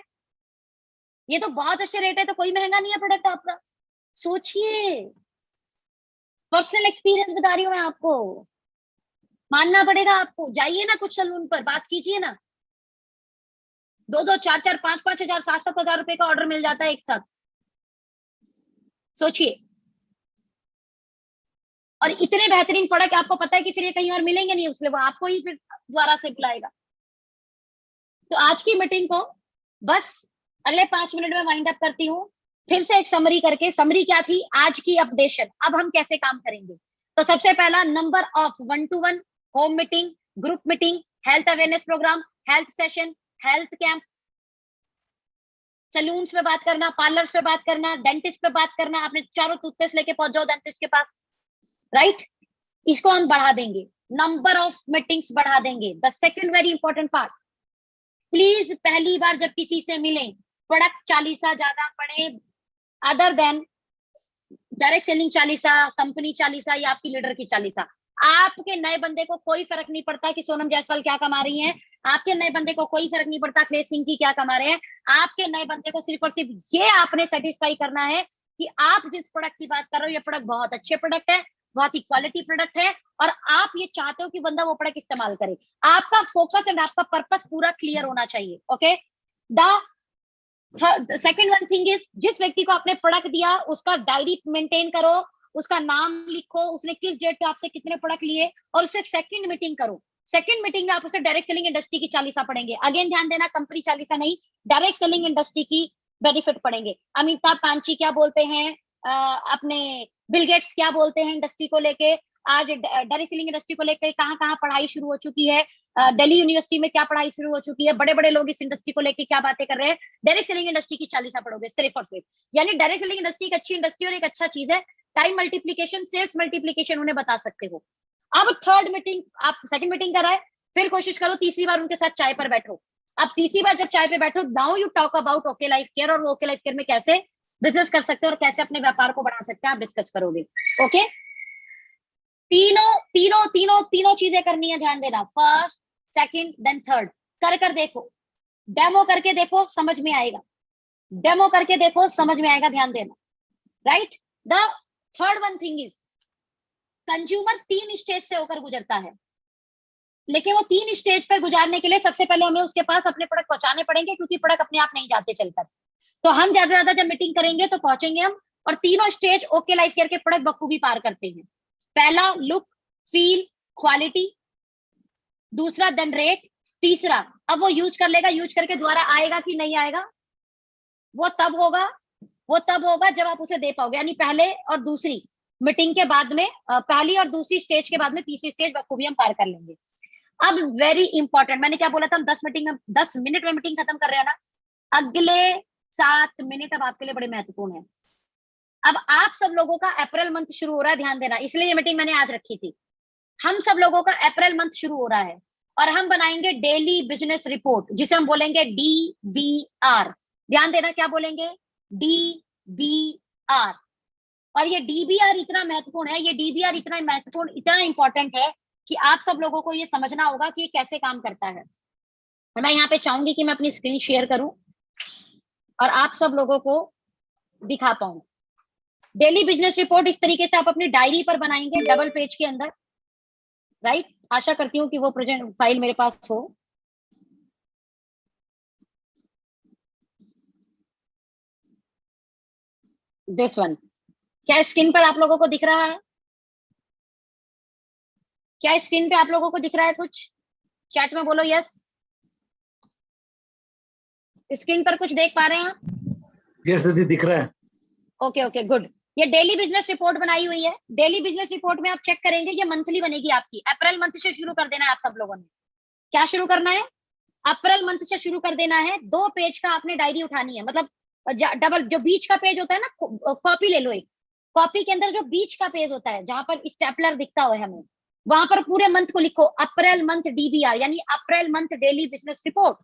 [SPEAKER 1] ये तो बहुत अच्छे रेट है, तो कोई महंगा नहीं है प्रोडक्ट आपका। सोचिए, पर्सनल एक्सपीरियंस बता रही हूँ मैं आपको, मानना पड़ेगा आपको। जाइए ना कुछ सलून पर, बात कीजिए ना, 2-2, 4-4, 5-5 हजार, 7-7 हजार रुपए का ऑर्डर मिल जाता है एक साथ। सोचिए, और इतने बेहतरीन प्रोडक्ट आपको पता है कि फिर ये कहीं और मिलेंगे नहीं, उसलिए वो आपको ही फिर दोबारा से बुलाएगा। तो आज की मीटिंग को बस अगले 5 मिनट में वाइंड अप करती हूँ। फिर से एक समरी करके, समरी क्या थी आज की अपडेशन, अब हम कैसे काम करेंगे। तो सबसे पहला, number of 1-to-1 home meeting, group meeting, health awareness programme, health session, health camp, salons पे बात करना, पार्लर्स पे बात करना, डेंटिस्ट पे बात करना, अपने चारों टूथपेस्ट लेके पहुंच जाओ डेंटिस्ट के पास, राइट? इसको हम बढ़ा देंगे, नंबर ऑफ मीटिंग्स बढ़ा देंगे। The second very important part, please पहली बार जब किसी से मिले, प्रोडक्ट चालीसा ज्यादा पढ़े, other than direct selling Chalisa, company Chalisa या आपकी लीडर की चालीसा। आपके नए बंदे को कोई फर्क नहीं पड़ता कि सोनम जायसवाल क्या कमा रही हैं, आपके नए बंदे को कोई फर्क नहीं पड़ता अखिलेश सिंह जी क्या कमा रहे हैं। आपके नए बंदे को सिर्फ और सिर्फ ये आपने सेटिस्फाई करना है कि आप जिस प्रोडक्ट की बात कर रहे हो, ये प्रोडक्ट बहुत अच्छे प्रोडक्ट है, बहुत ही क्वालिटी प्रोडक्ट है, और आप ये चाहते हो कि बंदा वो प्रोडक्ट इस्तेमाल करे। आपका फोकस एंड आपका पर्पस पूरा क्लियर होना चाहिए। Okay, the second one thing is, जिस व्यक्ति को आपने प्रोडक्ट दिया उसका डायरी मेंटेन करो, उसका नाम लिखो, उसने किस डेट पे आपसे कितने प्रोडक्ट लिए, और उससे सेकंड मीटिंग करो। सेकंड मीटिंग में आप उसे डायरेक्ट सेलिंग इंडस्ट्री की चालीसा पढ़ेंगे। अगेन ध्यान देना, कंपनी चालीसा नहीं, डायरेक्ट सेलिंग इंडस्ट्री की बेनिफिट पढ़ेंगे। अमिताभ कांची क्या बोलते हैं, अपने बिल गेट्स क्या बोलते हैं इंडस्ट्री को लेके, आज डेरी सीलिंग इंडस्ट्री को लेके कहाँ कहाँ पढ़ाई शुरू हो चुकी है, दिल्ली यूनिवर्सिटी में क्या पढ़ाई शुरू हो चुकी है, बड़े बड़े लोग इस इंडस्ट्री को लेके क्या बातें कर रहे हैं। डायरेक्ट सेलिंग इंडस्ट्री की चालीसा पढ़ोगे सिर्फ और सिर्फ, यानी डायरेक्ट सेलिंग इंडस्ट्री एक अच्छी इंडस्ट्री और एक अच्छा चीज है। टाइम मल्टीप्लीकेशन, सेल्स मल्टीप्लीकेशन उन्हें बता सकते हो। अब थर्ड मीटिंग, आप सेकंड मीटिंग कराए, फिर कोशिश करो तीसरी बार उनके साथ चाय पर बैठो। अब तीसरी बार जब चाय पे बैठो, now you talk about okay Life care, और ओके लाइफ केयर में कैसे बिजनेस कर सकते हो और कैसे अपने व्यापार को बढ़ा सकते हैं, आप डिस्कस करोगे। ओके, तीनों तीनों तीनों तीनों चीजें करनी है, ध्यान देना, फर्स्ट सेकंड देन थर्ड। कर कर देखो, डेमो करके देखो, समझ में आएगा, डेमो करके देखो, समझ में आएगा, ध्यान देना। Right, the third one thing is, consumer 3 stage से होकर गुजरता है, लेकिन वो 3 स्टेज पर गुजारने के लिए सबसे पहले हमें उसके पास अपने प्रोडक्ट पहुंचाने पड़ेंगे, क्योंकि प्रोडक्ट अपने आप नहीं जाते चलकर। तो हम ज्यादा से ज्यादा जब मीटिंग करेंगे तो पहुंचेंगे हम, और तीनों स्टेज ओके लाइफ केयर के प्रोडक्ट बखूबी पार करते हैं। पहला लुक, फील, क्वालिटी, दूसरा देन रेट, तीसरा अब वो यूज कर लेगा, यूज करके दोबारा आएगा कि नहीं आएगा, वो तब होगा जब आप उसे दे पाओगे। यानी पहले और दूसरी मीटिंग के बाद में, पहली और दूसरी स्टेज के बाद में तीसरी स्टेज बखूबी हम पार कर लेंगे। अब वेरी इंपॉर्टेंट, मैंने क्या बोला था, हम 10 मिनट में मीटिंग खत्म कर रहे हैं ना, अगले 7 मिनट अब आपके लिए बड़े महत्वपूर्ण है। अब आप सब लोगों का अप्रैल मंथ शुरू हो रहा है, ध्यान देना, इसलिए ये मीटिंग मैंने आज रखी थी। हम सब लोगों का अप्रैल मंथ शुरू हो रहा है और हम बनाएंगे डेली बिजनेस रिपोर्ट, जिसे हम बोलेंगे DBR। ध्यान देना, क्या बोलेंगे, DBR। और ये DBR इतना महत्वपूर्ण है, ये DBR इतना महत्वपूर्ण, इतना इंपॉर्टेंट है कि आप सब लोगों को ये समझना होगा कि ये कैसे काम करता है। और मैं यहाँ पे चाहूंगी कि मैं अपनी स्क्रीन शेयर करूं और आप सब लोगों को दिखा पाऊं। डेली बिजनेस रिपोर्ट इस तरीके से आप अपनी डायरी पर बनाएंगे, डबल पेज के अंदर। राइट, आशा करती हूँ कि वो प्रेजेंट फाइल मेरे पास हो। दिस वन, क्या स्क्रीन पर आप लोगों को दिख रहा है? क्या स्क्रीन पे आप लोगों को दिख रहा है कुछ? चैट में बोलो यस। स्क्रीन पर कुछ देख पा रहे हैं आप?
[SPEAKER 2] यस दीदी, दिख रहा है।
[SPEAKER 1] Okay okay good. ये डेली बिजनेस रिपोर्ट बनाई हुई है। डेली बिजनेस रिपोर्ट में आप चेक करेंगे, ये मंथली बनेगी आपकी। अप्रैल मंथ से शुरू कर देना है आप सब लोगों ने। क्या शुरू करना है? अप्रैल मंथ से शुरू कर देना है। 2 पेज का आपने डायरी उठानी है, मतलब डबल, जो बीच का पेज होता है ना, कॉपी ले लो एक, कॉपी के अंदर जो बीच का पेज होता है जहां पर स्टेपलर दिखता हो हमें, वहां पर पूरे मंथ को लिखो, अप्रैल मंथ DBR, यानी April month daily business report.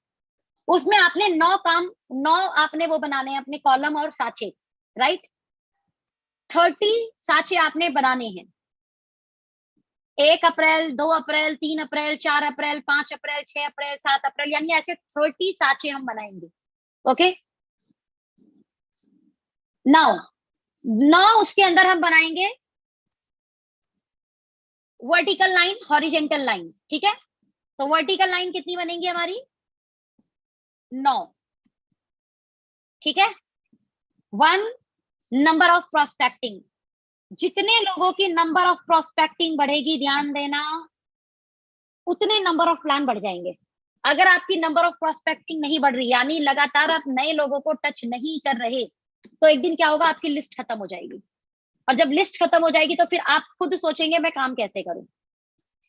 [SPEAKER 1] उसमें आपने 9 आपने वो बनाने हैं, अपने कॉलम और साचे। राइट, 30 साचे आपने बनाने हैं। 1 अप्रैल, 2 अप्रैल, 3 अप्रैल, 4 अप्रैल, 5 अप्रैल, 6 अप्रैल, 7 अप्रैल, यानी ऐसे 30 साचे हम बनाएंगे। ओके, नाउ उसके अंदर हम बनाएंगे वर्टिकल लाइन, हॉरिजेंटल लाइन। ठीक है, तो वर्टिकल लाइन कितनी बनेंगी हमारी? 9। ठीक है, 1 नंबर ऑफ प्रोस्पेक्टिंग, जितने लोगों की नंबर ऑफ प्रोस्पेक्टिंग बढ़ेगी, ध्यान देना, उतने नंबर ऑफ प्लान बढ़ जाएंगे। अगर आपकी नंबर ऑफ प्रोस्पेक्टिंग नहीं बढ़ रही, यानी लगातार आप नए लोगों को टच नहीं कर रहे, तो एक दिन क्या होगा, आपकी लिस्ट खत्म हो जाएगी। और जब लिस्ट खत्म हो जाएगी तो फिर आप खुद सोचेंगे मैं काम कैसे करूं।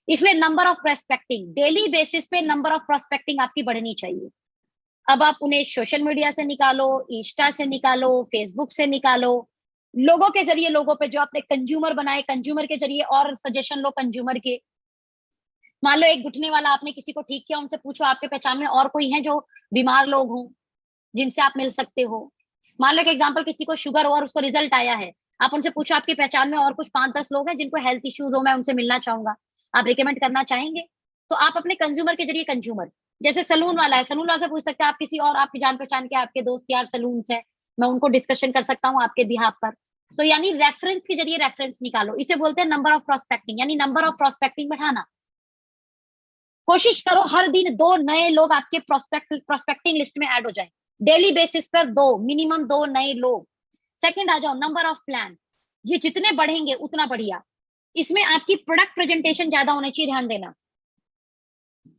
[SPEAKER 1] इसलिए number of prospecting, daily basis पे नंबर ऑफ प्रोस्पेक्टिंग आपकी बढ़नी चाहिए। अब आप उन्हें सोशल मीडिया से निकालो, इंस्टा से निकालो, फेसबुक से निकालो, लोगों के जरिए, लोगों पे जो आपने कंज्यूमर बनाए, कंज्यूमर के जरिए और सजेशन लो कंज्यूमर के। मान लो एक घुटने वाला आपने किसी को ठीक किया, उनसे पूछो आपके पहचान में और कोई है जो बीमार लोग हों जिनसे आप मिल सकते हो। मान लो एक एग्जांपल, किसी को शुगर हो और उसको रिजल्ट आया है, आप उनसे पूछो आपकी पहचान में और कुछ 5-10 लोग हैं जिनको हेल्थ इश्यूज हो, मैं उनसे मिलना चाहूंगा, आप रिकमेंड करना चाहेंगे? तो आप अपने कंज्यूमर के जरिए, कंज्यूमर जैसे सलून वाला है, सलून वाला से पूछ सकते हैं आप किसी और आपकी जान पहचान के, आपके दोस्त यार सलून है, मैं उनको डिस्कशन कर सकता हूँ आपके बिहाफ पर। तो यानी रेफरेंस के जरिए रेफरेंस निकालो, इसे बोलते हैं नंबर ऑफ प्रोस्पेक्टिंग, यानी नंबर ऑफ प्रोस्पेक्टिंग बढ़ाना। कोशिश करो हर दिन 2 नए लोग आपके प्रोस्पेक्टिंग लिस्ट में ऐड हो जाए, डेली बेसिस पर 2, मिनिमम 2 नए लोग। सेकंड आ जाओ, नंबर ऑफ प्लान, ये जितने बढ़ेंगे उतना बढ़िया। इसमें आपकी प्रोडक्ट प्रेजेंटेशन ज्यादा होनी चाहिए, ध्यान देना,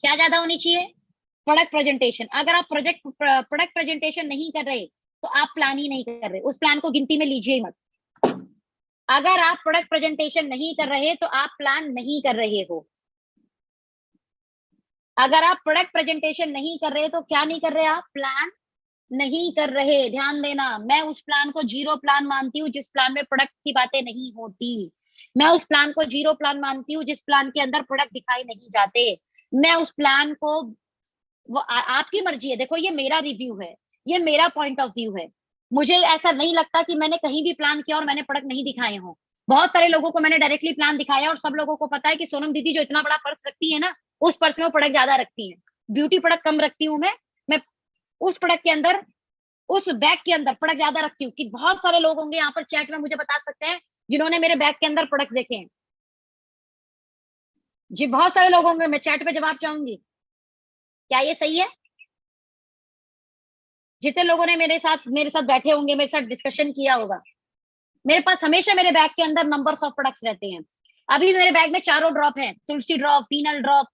[SPEAKER 1] क्या ज्यादा होनी चाहिए? Product presentation. अगर आप प्रोडक्ट प्रेजेंटेशन नहीं कर रहे तो आप प्लान ही नहीं कर रहे, उस प्लान को गिनती में लीजिए ही मत। अगर आप प्रोडक्ट प्रेजेंटेशन नहीं कर रहे तो आप प्लान नहीं कर रहे हो। अगर आप प्रोडक्ट प्रेजेंटेशन नहीं कर रहे तो क्या नहीं कर रहे, आप प्लान नहीं कर रहे। ध्यान देना, मैं उस प्लान को जीरो प्लान मानती हूँ जिस प्लान में प्रोडक्ट की बातें नहीं होती। मैं उस प्लान को जीरो प्लान मानती हूँ जिस प्लान के अंदर प्रोडक्ट दिखाई नहीं जाते। मैं उस प्लान को आपकी मर्जी है, देखो ये मेरा रिव्यू है, ये मेरा पॉइंट ऑफ व्यू है। मुझे ऐसा नहीं लगता कि मैंने कहीं भी प्लान किया और मैंने प्रोडक्ट नहीं दिखाए हों। बहुत सारे लोगों को मैंने डायरेक्टली प्लान दिखाया और सब लोगों को पता है कि सोनम दीदी जो इतना बड़ा पर्स रखती है ना, उस पर्स में वो प्रोडक्ट ज्यादा रखती है। ब्यूटी प्रोडक्ट कम रखती हूँ मैं उस प्रोडक्ट के अंदर, उस बैग के अंदर प्रोडक्ट ज्यादा रखती हूँ। कि बहुत सारे लोग होंगे यहाँ पर चैट में मुझे बता सकते हैं जिन्होंने मेरे बैग के अंदर प्रोडक्ट देखे हैं। जी बहुत सारे लोग होंगे, मैं चैट पे जवाब चाहूंगी। क्या ये सही है? जितने लोगों ने मेरे साथ बैठे होंगे, मेरे साथ डिस्कशन किया होगा, मेरे पास हमेशा मेरे बैग के अंदर नंबर्स ऑफ प्रोडक्ट्स रहते हैं। अभी मेरे बैग में चारों ड्रॉप हैं, तुलसी ड्रॉप, फीनल ड्रॉप,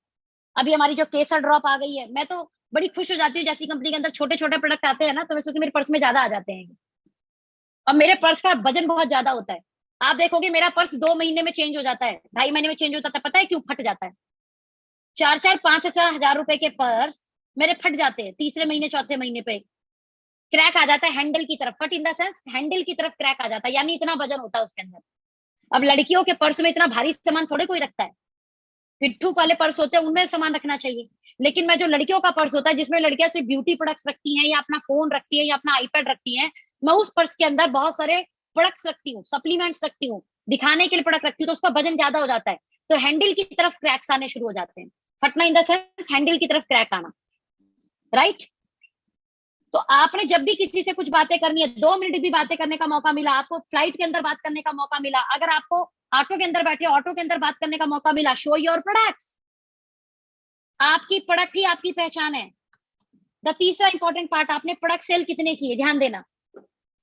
[SPEAKER 1] अभी हमारी जो केसर ड्रॉप आ गई है। मैं तो बड़ी खुश हो जाती हूँ, जैसी कंपनी के अंदर छोटे छोटे प्रोडक्ट आते हैं ना, तो मैं सोचती हूँ मेरे पर्स में ज्यादा आ जाते हैं। और मेरे पर्स का वजन बहुत ज्यादा होता है। आप देखोगे मेरा पर्स 2 महीने में चेंज हो जाता है, 2.5 महीने में चेंज होता है। पता है क्यों फट जाता है? 4-4 5 हजार रुपए के पर्स मेरे फट जाते हैं तीसरे महीने चौथे महीने पे। क्रैक आ जाता है हैंडल की तरफ, फट इन द सेंस हैंडल की तरफ क्रैक आ जाता है, यानी इतना वजन होता है उसके अंदर। अब लड़कियों के पर्स में इतना भारी सामान थोड़े कोई रखता है। पिट्ठू वाले पर्स होते हैं उनमें सामान रखना चाहिए, लेकिन मैं जो लड़कियों का पर्स होता है जिसमें लड़कियां सिर्फ ब्यूटी प्रोडक्ट्स रखती हैं या अपना फोन रखती है या अपना आईपैड रखती हैं, मैं उस पर्स के अंदर बहुत सारे प्रोडक्ट्स रखती हूँ, सप्लीमेंट्स रखती हूँ, दिखाने के लिए प्रोडक्ट रखती हूँ, तो उसका वजन ज्यादा हो जाता है। तो हैंडल की तरफ क्रैक्स आने शुरू हो जाते हैं। फटना इन द सेंस हैंडल की तरफ क्रैक आना, राइट। तो आपने जब भी किसी से कुछ बातें करनी है, 2 मिनट भी बातें करने का मौका मिला, आपको फ्लाइट के अंदर बात करने का मौका मिला, अगर आपको ऑटो के अंदर बैठे ऑटो के अंदर बात करने का मौका मिला, शो योर प्रोडक्ट्स। आपकी प्रोडक्ट ही आपकी पहचान है। द तीसरा इंपॉर्टेंट पार्ट, आपने प्रोडक्ट सेल कितने किए, ध्यान देना।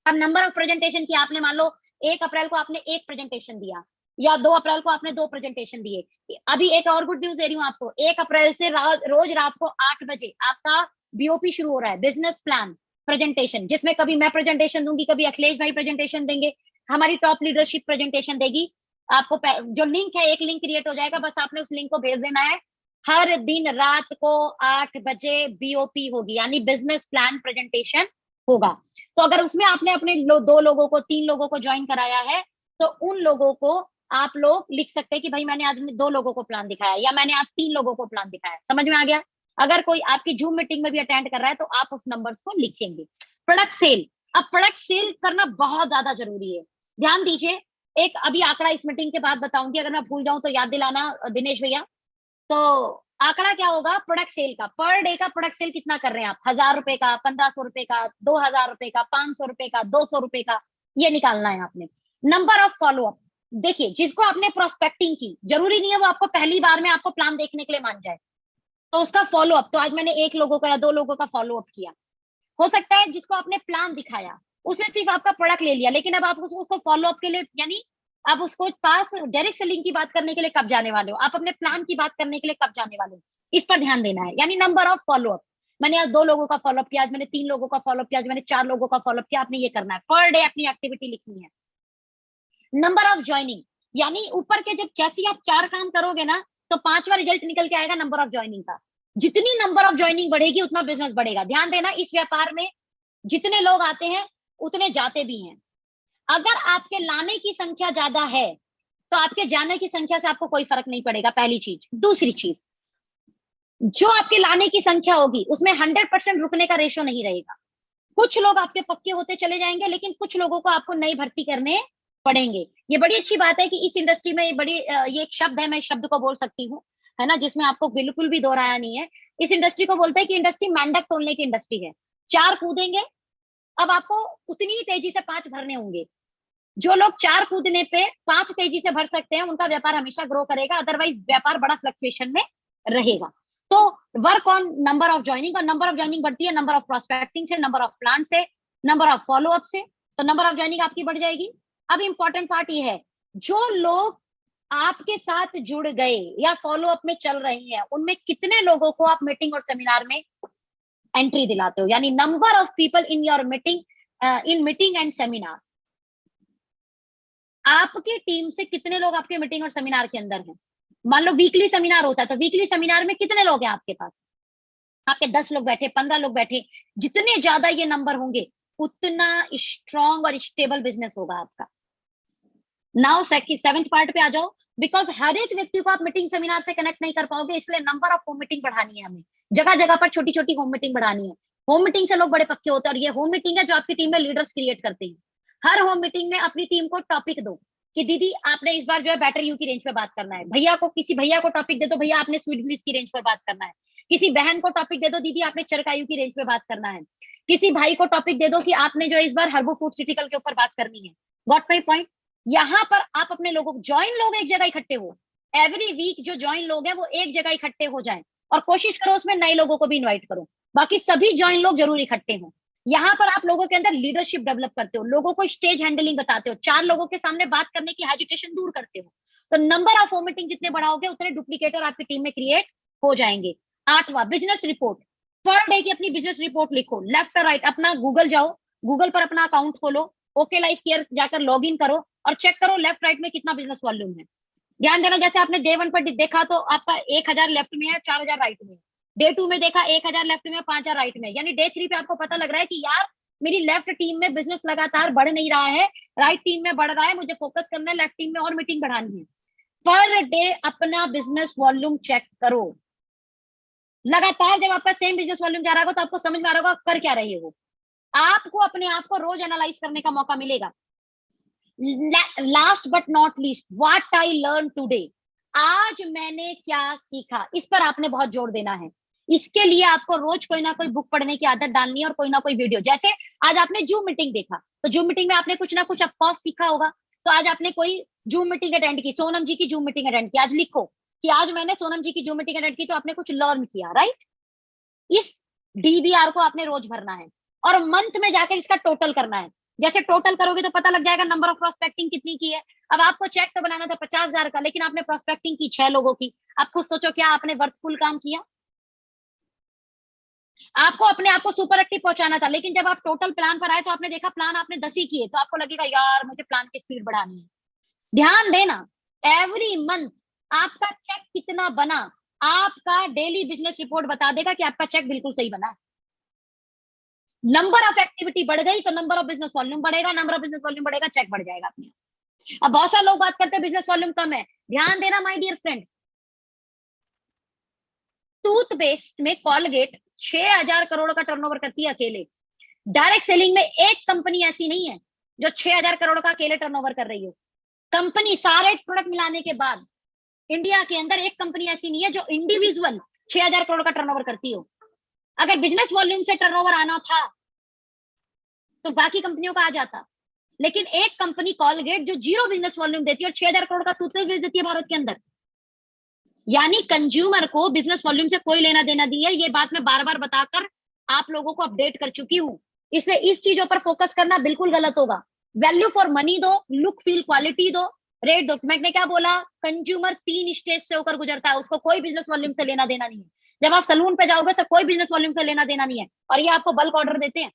[SPEAKER 1] अब नंबर ऑफ प्रेजेंटेशन की आपने, मान लो 1 अप्रैल को आपने 1 प्रेजेंटेशन दिया या 2 अप्रैल को आपने 2 प्रेजेंटेशन दिए। अभी एक और गुड न्यूज दे रही हूँ आपको, 1 अप्रैल से रोज रात को 8 बजे आपका बीओपी शुरू हो रहा है, बिजनेस प्लान प्रेजेंटेशन, जिसमें कभी मैं प्रेजेंटेशन दूंगी, कभी अखिलेश भाई प्रेजेंटेशन देंगे, हमारी टॉप लीडरशिप प्रेजेंटेशन देगी। आपको जो लिंक है, एक लिंक क्रिएट हो जाएगा, बस आपने उस लिंक को भेज देना है। हर दिन रात को 8 बजे बीओपी होगी, यानी बिजनेस प्लान प्रेजेंटेशन होगा। तो अगर उसमें आपने अपने 2 लोगों को 3 लोगों को ज्वाइन कराया है, तो उन लोगों को आप लोग लिख सकते हैं कि भाई मैंने आज 2 लोगों को प्लान दिखाया या मैंने आज 3 लोगों को प्लान दिखाया। समझ में आ गया? अगर कोई आपकी जूम मीटिंग में भी अटेंड कर रहा है तो आप उस नंबर्स को लिखेंगे। प्रोडक्ट सेल, अब प्रोडक्ट सेल करना बहुत ज्यादा जरूरी है। ध्यान दीजिए, एक अभी आंकड़ा इस मीटिंग के बाद बताऊंगी, अगर मैं भूल जाऊं तो याद दिलाना दिनेश भैया। तो आंकड़ा क्या होगा प्रोडक्ट सेल का, पर डे का प्रोडक्ट सेल कितना कर रहे हैं आप, 1000 रुपए का, 1500 रुपए का, 2000 रुपए का, 500 रुपए का, 200 रुपए का, ये निकालना है आपने। नंबर ऑफ फॉलोअप, देखिए जिसको आपने प्रोस्पेक्टिंग की, जरूरी नहीं है वो आपको पहली बार में आपको प्लान देखने के लिए मान जाए, तो उसका फॉलोअप, तो आज मैंने 1 लोगों का या 2 लोगों का फॉलोअप किया। हो सकता है जिसको आपने प्लान दिखाया उसने सिर्फ आपका प्रोडक्ट ले लिया, लेकिन अब आप उसको फॉलोअप के लिए, यानी आप उसको पास डायरेक्ट सेलिंग की बात करने के लिए कब जाने वाले हो, आप अपने प्लान की बात करने के लिए कब जाने वाले हो, इस पर ध्यान देना है। यानी नंबर ऑफ फॉलोअप, मैंने आज 2 लोगों का फॉलोअप किया, आज मैंने 3 लोगों का फॉलोअप किया, आज मैंने 4 लोगों का फॉलोअप किया, आपने ये करना है, पर डे अपनी एक्टिविटी लिखनी है। नंबर ऑफ ज्वाइनिंग, यानी ऊपर के जब जैसे आप 4 काम करोगे ना, तो 5वां रिजल्ट निकल के आएगा नंबर ऑफ ज्वाइनिंग का। जितनी नंबर ऑफ ज्वाइनिंग बढ़ेगी उतना बिजनेस बढ़ेगा। ध्यान देना, इस व्यापार में जितने लोग आते हैं उतने जाते भी हैं। अगर आपके लाने की संख्या ज्यादा है तो आपके जाने की संख्या से आपको कोई फर्क नहीं पड़ेगा, पहली चीज। दूसरी चीज, जो आपके लाने की संख्या होगी उसमें 100% रुकने का रेशो नहीं रहेगा। कुछ लोग आपके पक्के होते चले जाएंगे, लेकिन कुछ लोगों को आपको नई भर्ती करने पड़ेंगे। ये बड़ी अच्छी बात है कि इस इंडस्ट्री में ये एक शब्द है, मैं इस शब्द को बोल सकती हूँ, है ना, जिसमें आपको बिल्कुल भी दोहराया नहीं है। इस इंडस्ट्री को बोलते हैं कि इंडस्ट्री मेंढक तोलने की इंडस्ट्री है। 4 कूदेंगे, अब आपको उतनी ही तेजी से 5 भरने होंगे। जो लोग 4 कूदने पे 5 तेजी से भर सकते हैं उनका व्यापार हमेशा ग्रो करेगा, अदरवाइज व्यापार बड़ा फ्लक्चुएशन में रहेगा। तो work on number of joining, और नंबर ऑफ ज्वाइनिंग बढ़ती है नंबर ऑफ प्रोस्पेक्टिंग से, नंबर ऑफ प्लान से, नंबर ऑफ फॉलोअप से, तो नंबर ऑफ ज्वाइनिंग आपकी बढ़ जाएगी। अब इंपॉर्टेंट पार्ट ये है, जो लोग आपके साथ जुड़ गए या फॉलोअप में चल रहे हैं, उनमें कितने लोगों को आप मीटिंग और सेमिनार में एंट्री दिलाते हो, यानी number of people in your meeting, in meeting and seminar. आपकी टीम से कितने लोग आपके मीटिंग और सेमिनार के अंदर हैं? मान लो वीकली सेमिनार होता है, तो वीकली सेमिनार में कितने लोग हैं आपके पास? आपके 10 लोग बैठे, 15 लोग बैठे, जितने ज्यादा ये नंबर होंगे उतना स्ट्रॉन्ग और स्टेबल बिजनेस होगा आपका। नाउ सेवेंथ पार्ट पे आ जाओ। बिकॉज हर एक व्यक्ति को आप मीटिंग सेमिनार से कनेक्ट नहीं कर पाओगे, इसलिए नंबर ऑफ होम मीटिंग बढ़ानी है हमें। जगह जगह पर छोटी छोटी होम मीटिंग बढ़ानी है। होम मीटिंग से लोग बड़े पक्के होते हैं, और ये होम मीटिंग है जो आपकी टीम में लीडर्स क्रिएट करते हैं। हर होम मीटिंग में अपनी टीम को टॉपिक दो कि दीदी आपने इस बार जो है बैटर यू की रेंज पे बात करना है। भैया को, किसी भैया को टॉपिक दे दो, भैया आपने स्वीट ब्लिस की रेंज पर बात करना है। किसी बहन को टॉपिक दे दो, दीदी आपने चरकायु की रेंज पे बात करना है। किसी भाई को टॉपिक दे दो कि आपने जो है इस बार हर्बो फूडसिटिकल के ऊपर बात करनी है। Got my point? यहाँ पर आप अपने लोगों को, ज्वाइन लोग एक जगह इकट्ठे हो, एवरी वीक जो ज्वाइन लोग हैं वो एक जगह इकट्ठे हो जाएं, और कोशिश करो उसमें नए लोगों को भी इनवाइट करो। बाकी सभी ज्वाइन लोग जरूर इकट्ठे हो। यहाँ पर आप लोगों के अंदर लीडरशिप डेवलप करते हो, लोगों को स्टेज हैंडलिंग बताते हो, 4 लोगों के सामने बात करने की हेजिटेशन दूर करते हो। तो नंबर ऑफ होम मीटिंग जितने बढ़ाओगे उतने डुप्लीकेटर आपकी टीम में क्रिएट हो जाएंगे। 8वां, बिजनेस रिपोर्ट। पर डे की अपनी बिजनेस रिपोर्ट लिखो, लेफ्ट और राइट। अपना गूगल जाओ, गूगल पर अपना अकाउंट खोलो, ओके लाइफ केयर जाकर लॉग इन करो और चेक करो लेफ्ट राइट में कितना बिजनेस वॉल्यूम है। ध्यान देना, जैसे आपने डे 1 पर देखा तो आपका 1000 लेफ्ट में है, 4000 राइट में। डे 2 में देखा 1000 लेफ्ट में, 5000 राइट में। यानी डे 3 पे आपको पता लग रहा है कि यार मेरी लेफ्ट टीम में बिजनेस लगातार बढ़ नहीं रहा है, राइट टीम में बढ़ रहा है, मुझे फोकस करना है, लेफ्ट टीम में और मीटिंग बढ़ानी है। पर डे अपना बिजनेस वॉल्यूम चेक करो। लगातार जब आपका सेम बिजनेस वॉल्यूम जा रहा होगा तो आपको समझ में आ रहा होगा कर क्या रही है वो। आपको अपने आप को रोज एनालाइज करने का मौका मिलेगा। Last but not least, what I learn today. आज मैंने क्या सीखा, इस पर आपने बहुत जोर देना है। इसके लिए आपको रोज कोई ना कोई बुक पढ़ने की आदत डालनी है और कोई ना कोई वीडियो। जैसे आज आपने जूम मीटिंग देखा, तो जूम मीटिंग में आपने कुछ ना कुछ ऑफकोर्स सीखा होगा। तो आज आपने कोई जूम मीटिंग अटेंड की, सोनम जी की जूम मीटिंग अटेंड की, आज लिखो कि आज मैंने सोनम जी की जूम मीटिंग अटेंड की, तो आपने कुछ लर्न किया, राइट। इस डीबीआर को आपने रोज भरना है और मंथ में जाकर इसका टोटल करना है। जैसे टोटल करोगे तो पता लग जाएगा नंबर ऑफ प्रोस्पेक्टिंग कितनी की है। अब आपको चेक तो बनाना था 50,000 का, लेकिन आपने प्रोस्पेक्टिंग की 6 लोगों की। आप खुद सोचो, क्या आपने वर्थफुल काम किया? आपको अपने आप को सुपर एक्टिव पहुंचाना था, लेकिन जब आप टोटल प्लान पर आए तो आपने देखा प्लान आपने 10 ही किए, तो आपको लगेगा यार मुझे प्लान की स्पीड बढ़ानी है। ध्यान देना, एवरी मंथ आपका चेक कितना बना, आपका डेली बिजनेस रिपोर्ट बता देगा कि आपका चेक बिल्कुल सही बना है। नंबर ऑफ एक्टिविटी बढ़ गई तो नंबर ऑफ बिजनेस वॉल्यूम बढ़ेगा, नंबर ऑफ बिजनेस वॉल्यूम बढ़ेगा, चेक बढ़ जाएगा अपने। अब बहुत सारे लोग बात करते हैं बिजनेस वॉल्यूम कम है। ध्यान देना माय डियर फ्रेंड, टूथपेस्ट में कॉलगेट 6000 करोड़ का टर्नओवर करती है अकेले। डायरेक्ट सेलिंग में एक कंपनी ऐसी नहीं है जो 6000 करोड़ का अकेले टर्नओवर कर रही हो। कंपनी सारे प्रोडक्ट मिलाने के बाद इंडिया के अंदर एक कंपनी ऐसी नहीं है जो इंडिविजुअल 6000 करोड़ का टर्नओवर करती हो। अगर बिजनेस वॉल्यूम से टर्नओवर आना था तो बाकी कंपनियों का आ जाता, लेकिन एक कंपनी कॉलगेट जो 0 बिजनेस वॉल्यूम देती है और 6000 करोड़ का टूथपेस्ट बेच देती है भारत के अंदर। यानी कंज्यूमर को बिजनेस वॉल्यूम से कोई लेना देना नहीं है। ये बात मैं बार बार बताकर आप लोगों को अपडेट कर चुकी हूं, इसलिए इस चीजों पर फोकस करना बिल्कुल गलत होगा। वैल्यू फॉर मनी दो, लुक फील क्वालिटी दो, रेट दो। मैंने क्या बोला, कंज्यूमर 3 स्टेज से होकर गुजरता है, उसको कोई बिजनेस वॉल्यूम से लेना देना नहीं है। जब आप सलून पे जाओगे तो कोई बिजनेस वॉल्यूम से लेना देना नहीं है, और ये आपको बल्क ऑर्डर देते हैं।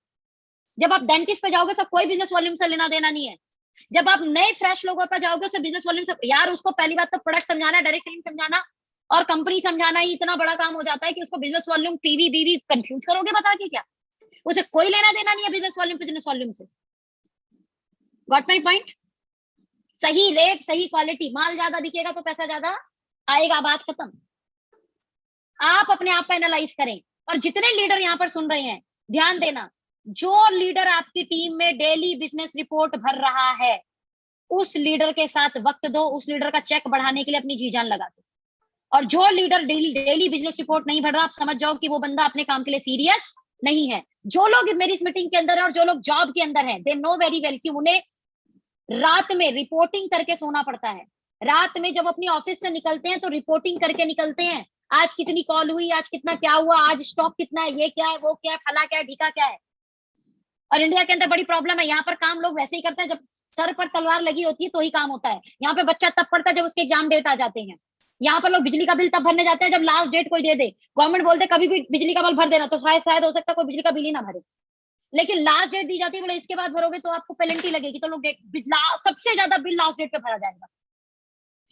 [SPEAKER 1] जब आप डेंटिस्ट पे जाओगे तो कोई बिजनेस वॉल्यूम से लेना देना नहीं है। जब आप नए फ्रेश लोगों पर जाओगे उससे बिजनेस वॉल्यूम से, यार उसको पहली बात तो प्रोडक्ट समझाना, डायरेक्ट सेलिंग समझाना और कंपनी समझाना ही इतना बड़ा काम हो जाता है कि उसको बिजनेस वॉल्यूम पीवी बीवी कंफ्यूज करोगे बता के क्या? उसे कोई लेना देना नहीं है बिजनेस वॉल्यूम बिजनेस वॉल्यूम से। Got my point? सही रेट, सही क्वालिटी, माल ज्यादा बिकेगा तो पैसा ज्यादा आएगा, बात खत्म। आप अपने आप का एनालाइज करें। और जितने लीडर यहाँ पर सुन रहे हैं, ध्यान देना, जो लीडर आपकी टीम में डेली बिजनेस रिपोर्ट भर रहा है उस लीडर के साथ वक्त दो, उस लीडर का चेक बढ़ाने के लिए अपनी जी जान लगा दो। और जो लीडर डेली बिजनेस रिपोर्ट नहीं भर रहा, आप समझ जाओ कि वो बंदा अपने काम के लिए सीरियस नहीं है। जो लोग मेरी इस मीटिंग के अंदर है और जो लोग जॉब के अंदर है, दे नो वेरी वेल कि उन्हें रात में रिपोर्टिंग करके सोना पड़ता है। रात में जब अपनी ऑफिस से निकलते हैं तो रिपोर्टिंग करके निकलते हैं, आज कितनी कॉल हुई, आज कितना क्या हुआ, आज स्टॉक कितना है, ये क्या है, वो क्या है, फला क्या है, ढीका क्या है। और इंडिया के अंदर बड़ी प्रॉब्लम है, यहाँ पर काम लोग वैसे ही करते हैं जब सर पर तलवार लगी होती है तो ही काम होता है। यहाँ पे बच्चा तब पढ़ता है जब उसके एग्जाम डेट आ जाते हैं। यहाँ पर लोग बिजली का बिल तब भरने जाते हैं जब लास्ट डेट कोई दे दे। गवर्नमेंट बोलते कभी भी बिजली का बिल भर देना, तो शायद हो सकता है कोई बिजली का बिल ही ना भरे। लेकिन लास्ट डेट दी जाती है, बोले इसके बाद भरोगे तो आपको पेनल्टी लगेगी, तो लोग सबसे ज्यादा बिल लास्ट डेट पे भरा जाएगा।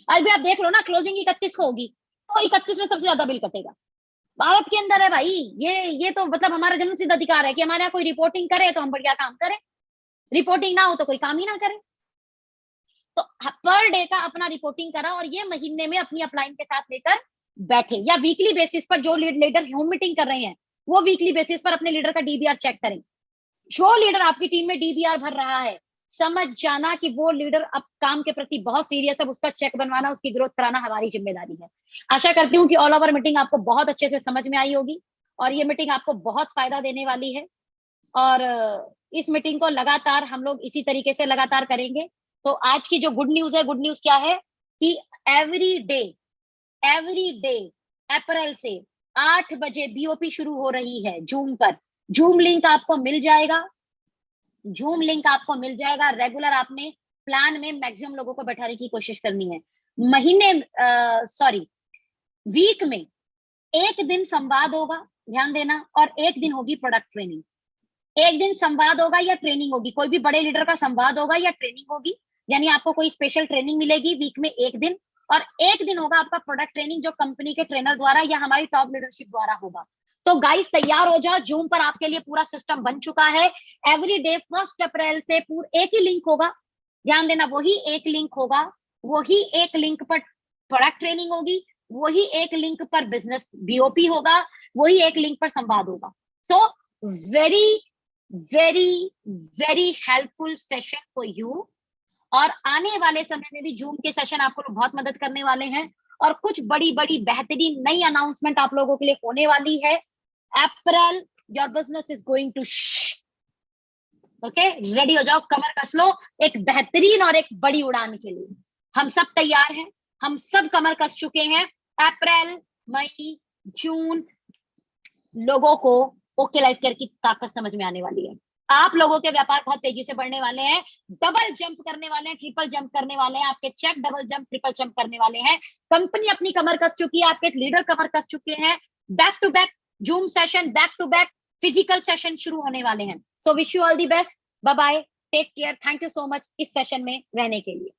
[SPEAKER 1] आज भी आप देख लो ना, क्लोजिंग 31 को होगी, तो 31 में सबसे ज्यादा बिल कटेगा। भारत के अंदर है भाई, ये तो मतलब हमारा जन्मसिद्ध अधिकार है कि हमारे यहाँ कोई रिपोर्टिंग करे तो हम बढ़िया काम करें, रिपोर्टिंग ना हो तो कोई काम ही ना करे। तो पर डे का अपना रिपोर्टिंग करा, और ये महीने में अपनी अपलाइन के साथ लेकर बैठे, या वीकली बेसिस पर जो लीडर होम मीटिंग कर रहे हैं वो वीकली बेसिस पर अपने लीडर का डीबीआर चेक करें। जो लीडर आपकी टीम में डीबीआर भर रहा है, समझ जाना कि वो लीडर अब काम के प्रति बहुत सीरियस है, उसका चेक बनवाना, उसकी ग्रोथ कराना हमारी जिम्मेदारी है। आशा करती हूँ कि ऑल ओवर मीटिंग आपको बहुत अच्छे से समझ में आई होगी, और ये मीटिंग आपको बहुत फायदा देने वाली है। और इस मीटिंग को लगातार हम लोग इसी तरीके से लगातार करेंगे। तो आज की जो गुड न्यूज है, गुड न्यूज क्या है कि एवरी डे अप्रैल से 8 बजे बीओपी शुरू हो रही है जूम पर। जूम लिंक आपको मिल जाएगा, जूम लिंक आपको मिल जाएगा। रेगुलर आपने प्लान में मैक्सिमम लोगों को बैठाने की कोशिश करनी है। वीक में एक दिन संवाद होगा, ध्यान देना, और एक दिन होगी प्रोडक्ट ट्रेनिंग। एक दिन संवाद होगा या ट्रेनिंग होगी, कोई भी बड़े लीडर का संवाद होगा या ट्रेनिंग होगी, यानी आपको कोई स्पेशल ट्रेनिंग मिलेगी वीक में एक दिन, और एक दिन होगा आपका प्रोडक्ट ट्रेनिंग, जो कंपनी के ट्रेनर द्वारा या हमारी टॉप लीडरशिप द्वारा होगा। तो गाइस तैयार हो जाओ, जूम पर आपके लिए पूरा सिस्टम बन चुका है। एवरी डे 1 अप्रैल से पूरा एक ही लिंक होगा, ध्यान देना, वही एक लिंक होगा, वही एक लिंक पर प्रोडक्ट ट्रेनिंग होगी, वही एक लिंक पर बिजनेस बीओपी होगा, वही एक लिंक पर संवाद होगा। तो very very very helpful session for you. और आने वाले समय में भी जूम के सेशन आपको लोग बहुत मदद करने वाले हैं, और कुछ बड़ी बड़ी बेहतरीन नई अनाउंसमेंट आप लोगों के लिए होने वाली है। April your business is going to okay, ready हो जाओ, कमर कस लो एक बेहतरीन और एक बड़ी उड़ान के लिए। हम सब तैयार हैं, हम सब कमर कस चुके हैं। अप्रैल, मई, जून लोगों को ओके लाइफ केयर की ताकत समझ में आने वाली है। आप लोगों के व्यापार बहुत तेजी से बढ़ने वाले हैं, डबल जंप करने वाले हैं, ट्रिपल जंप करने वाले हैं, आपके cheque double jump triple jump करने वाले हैं। कंपनी अपनी कमर कस चुकी है, आपके लीडर कमर कस चुके हैं। Back to back Zoom session, back to back physical session शुरू होने वाले हैं। So wish you all the best, bye bye, take care, thank you so much इस सेशन में रहने के लिए।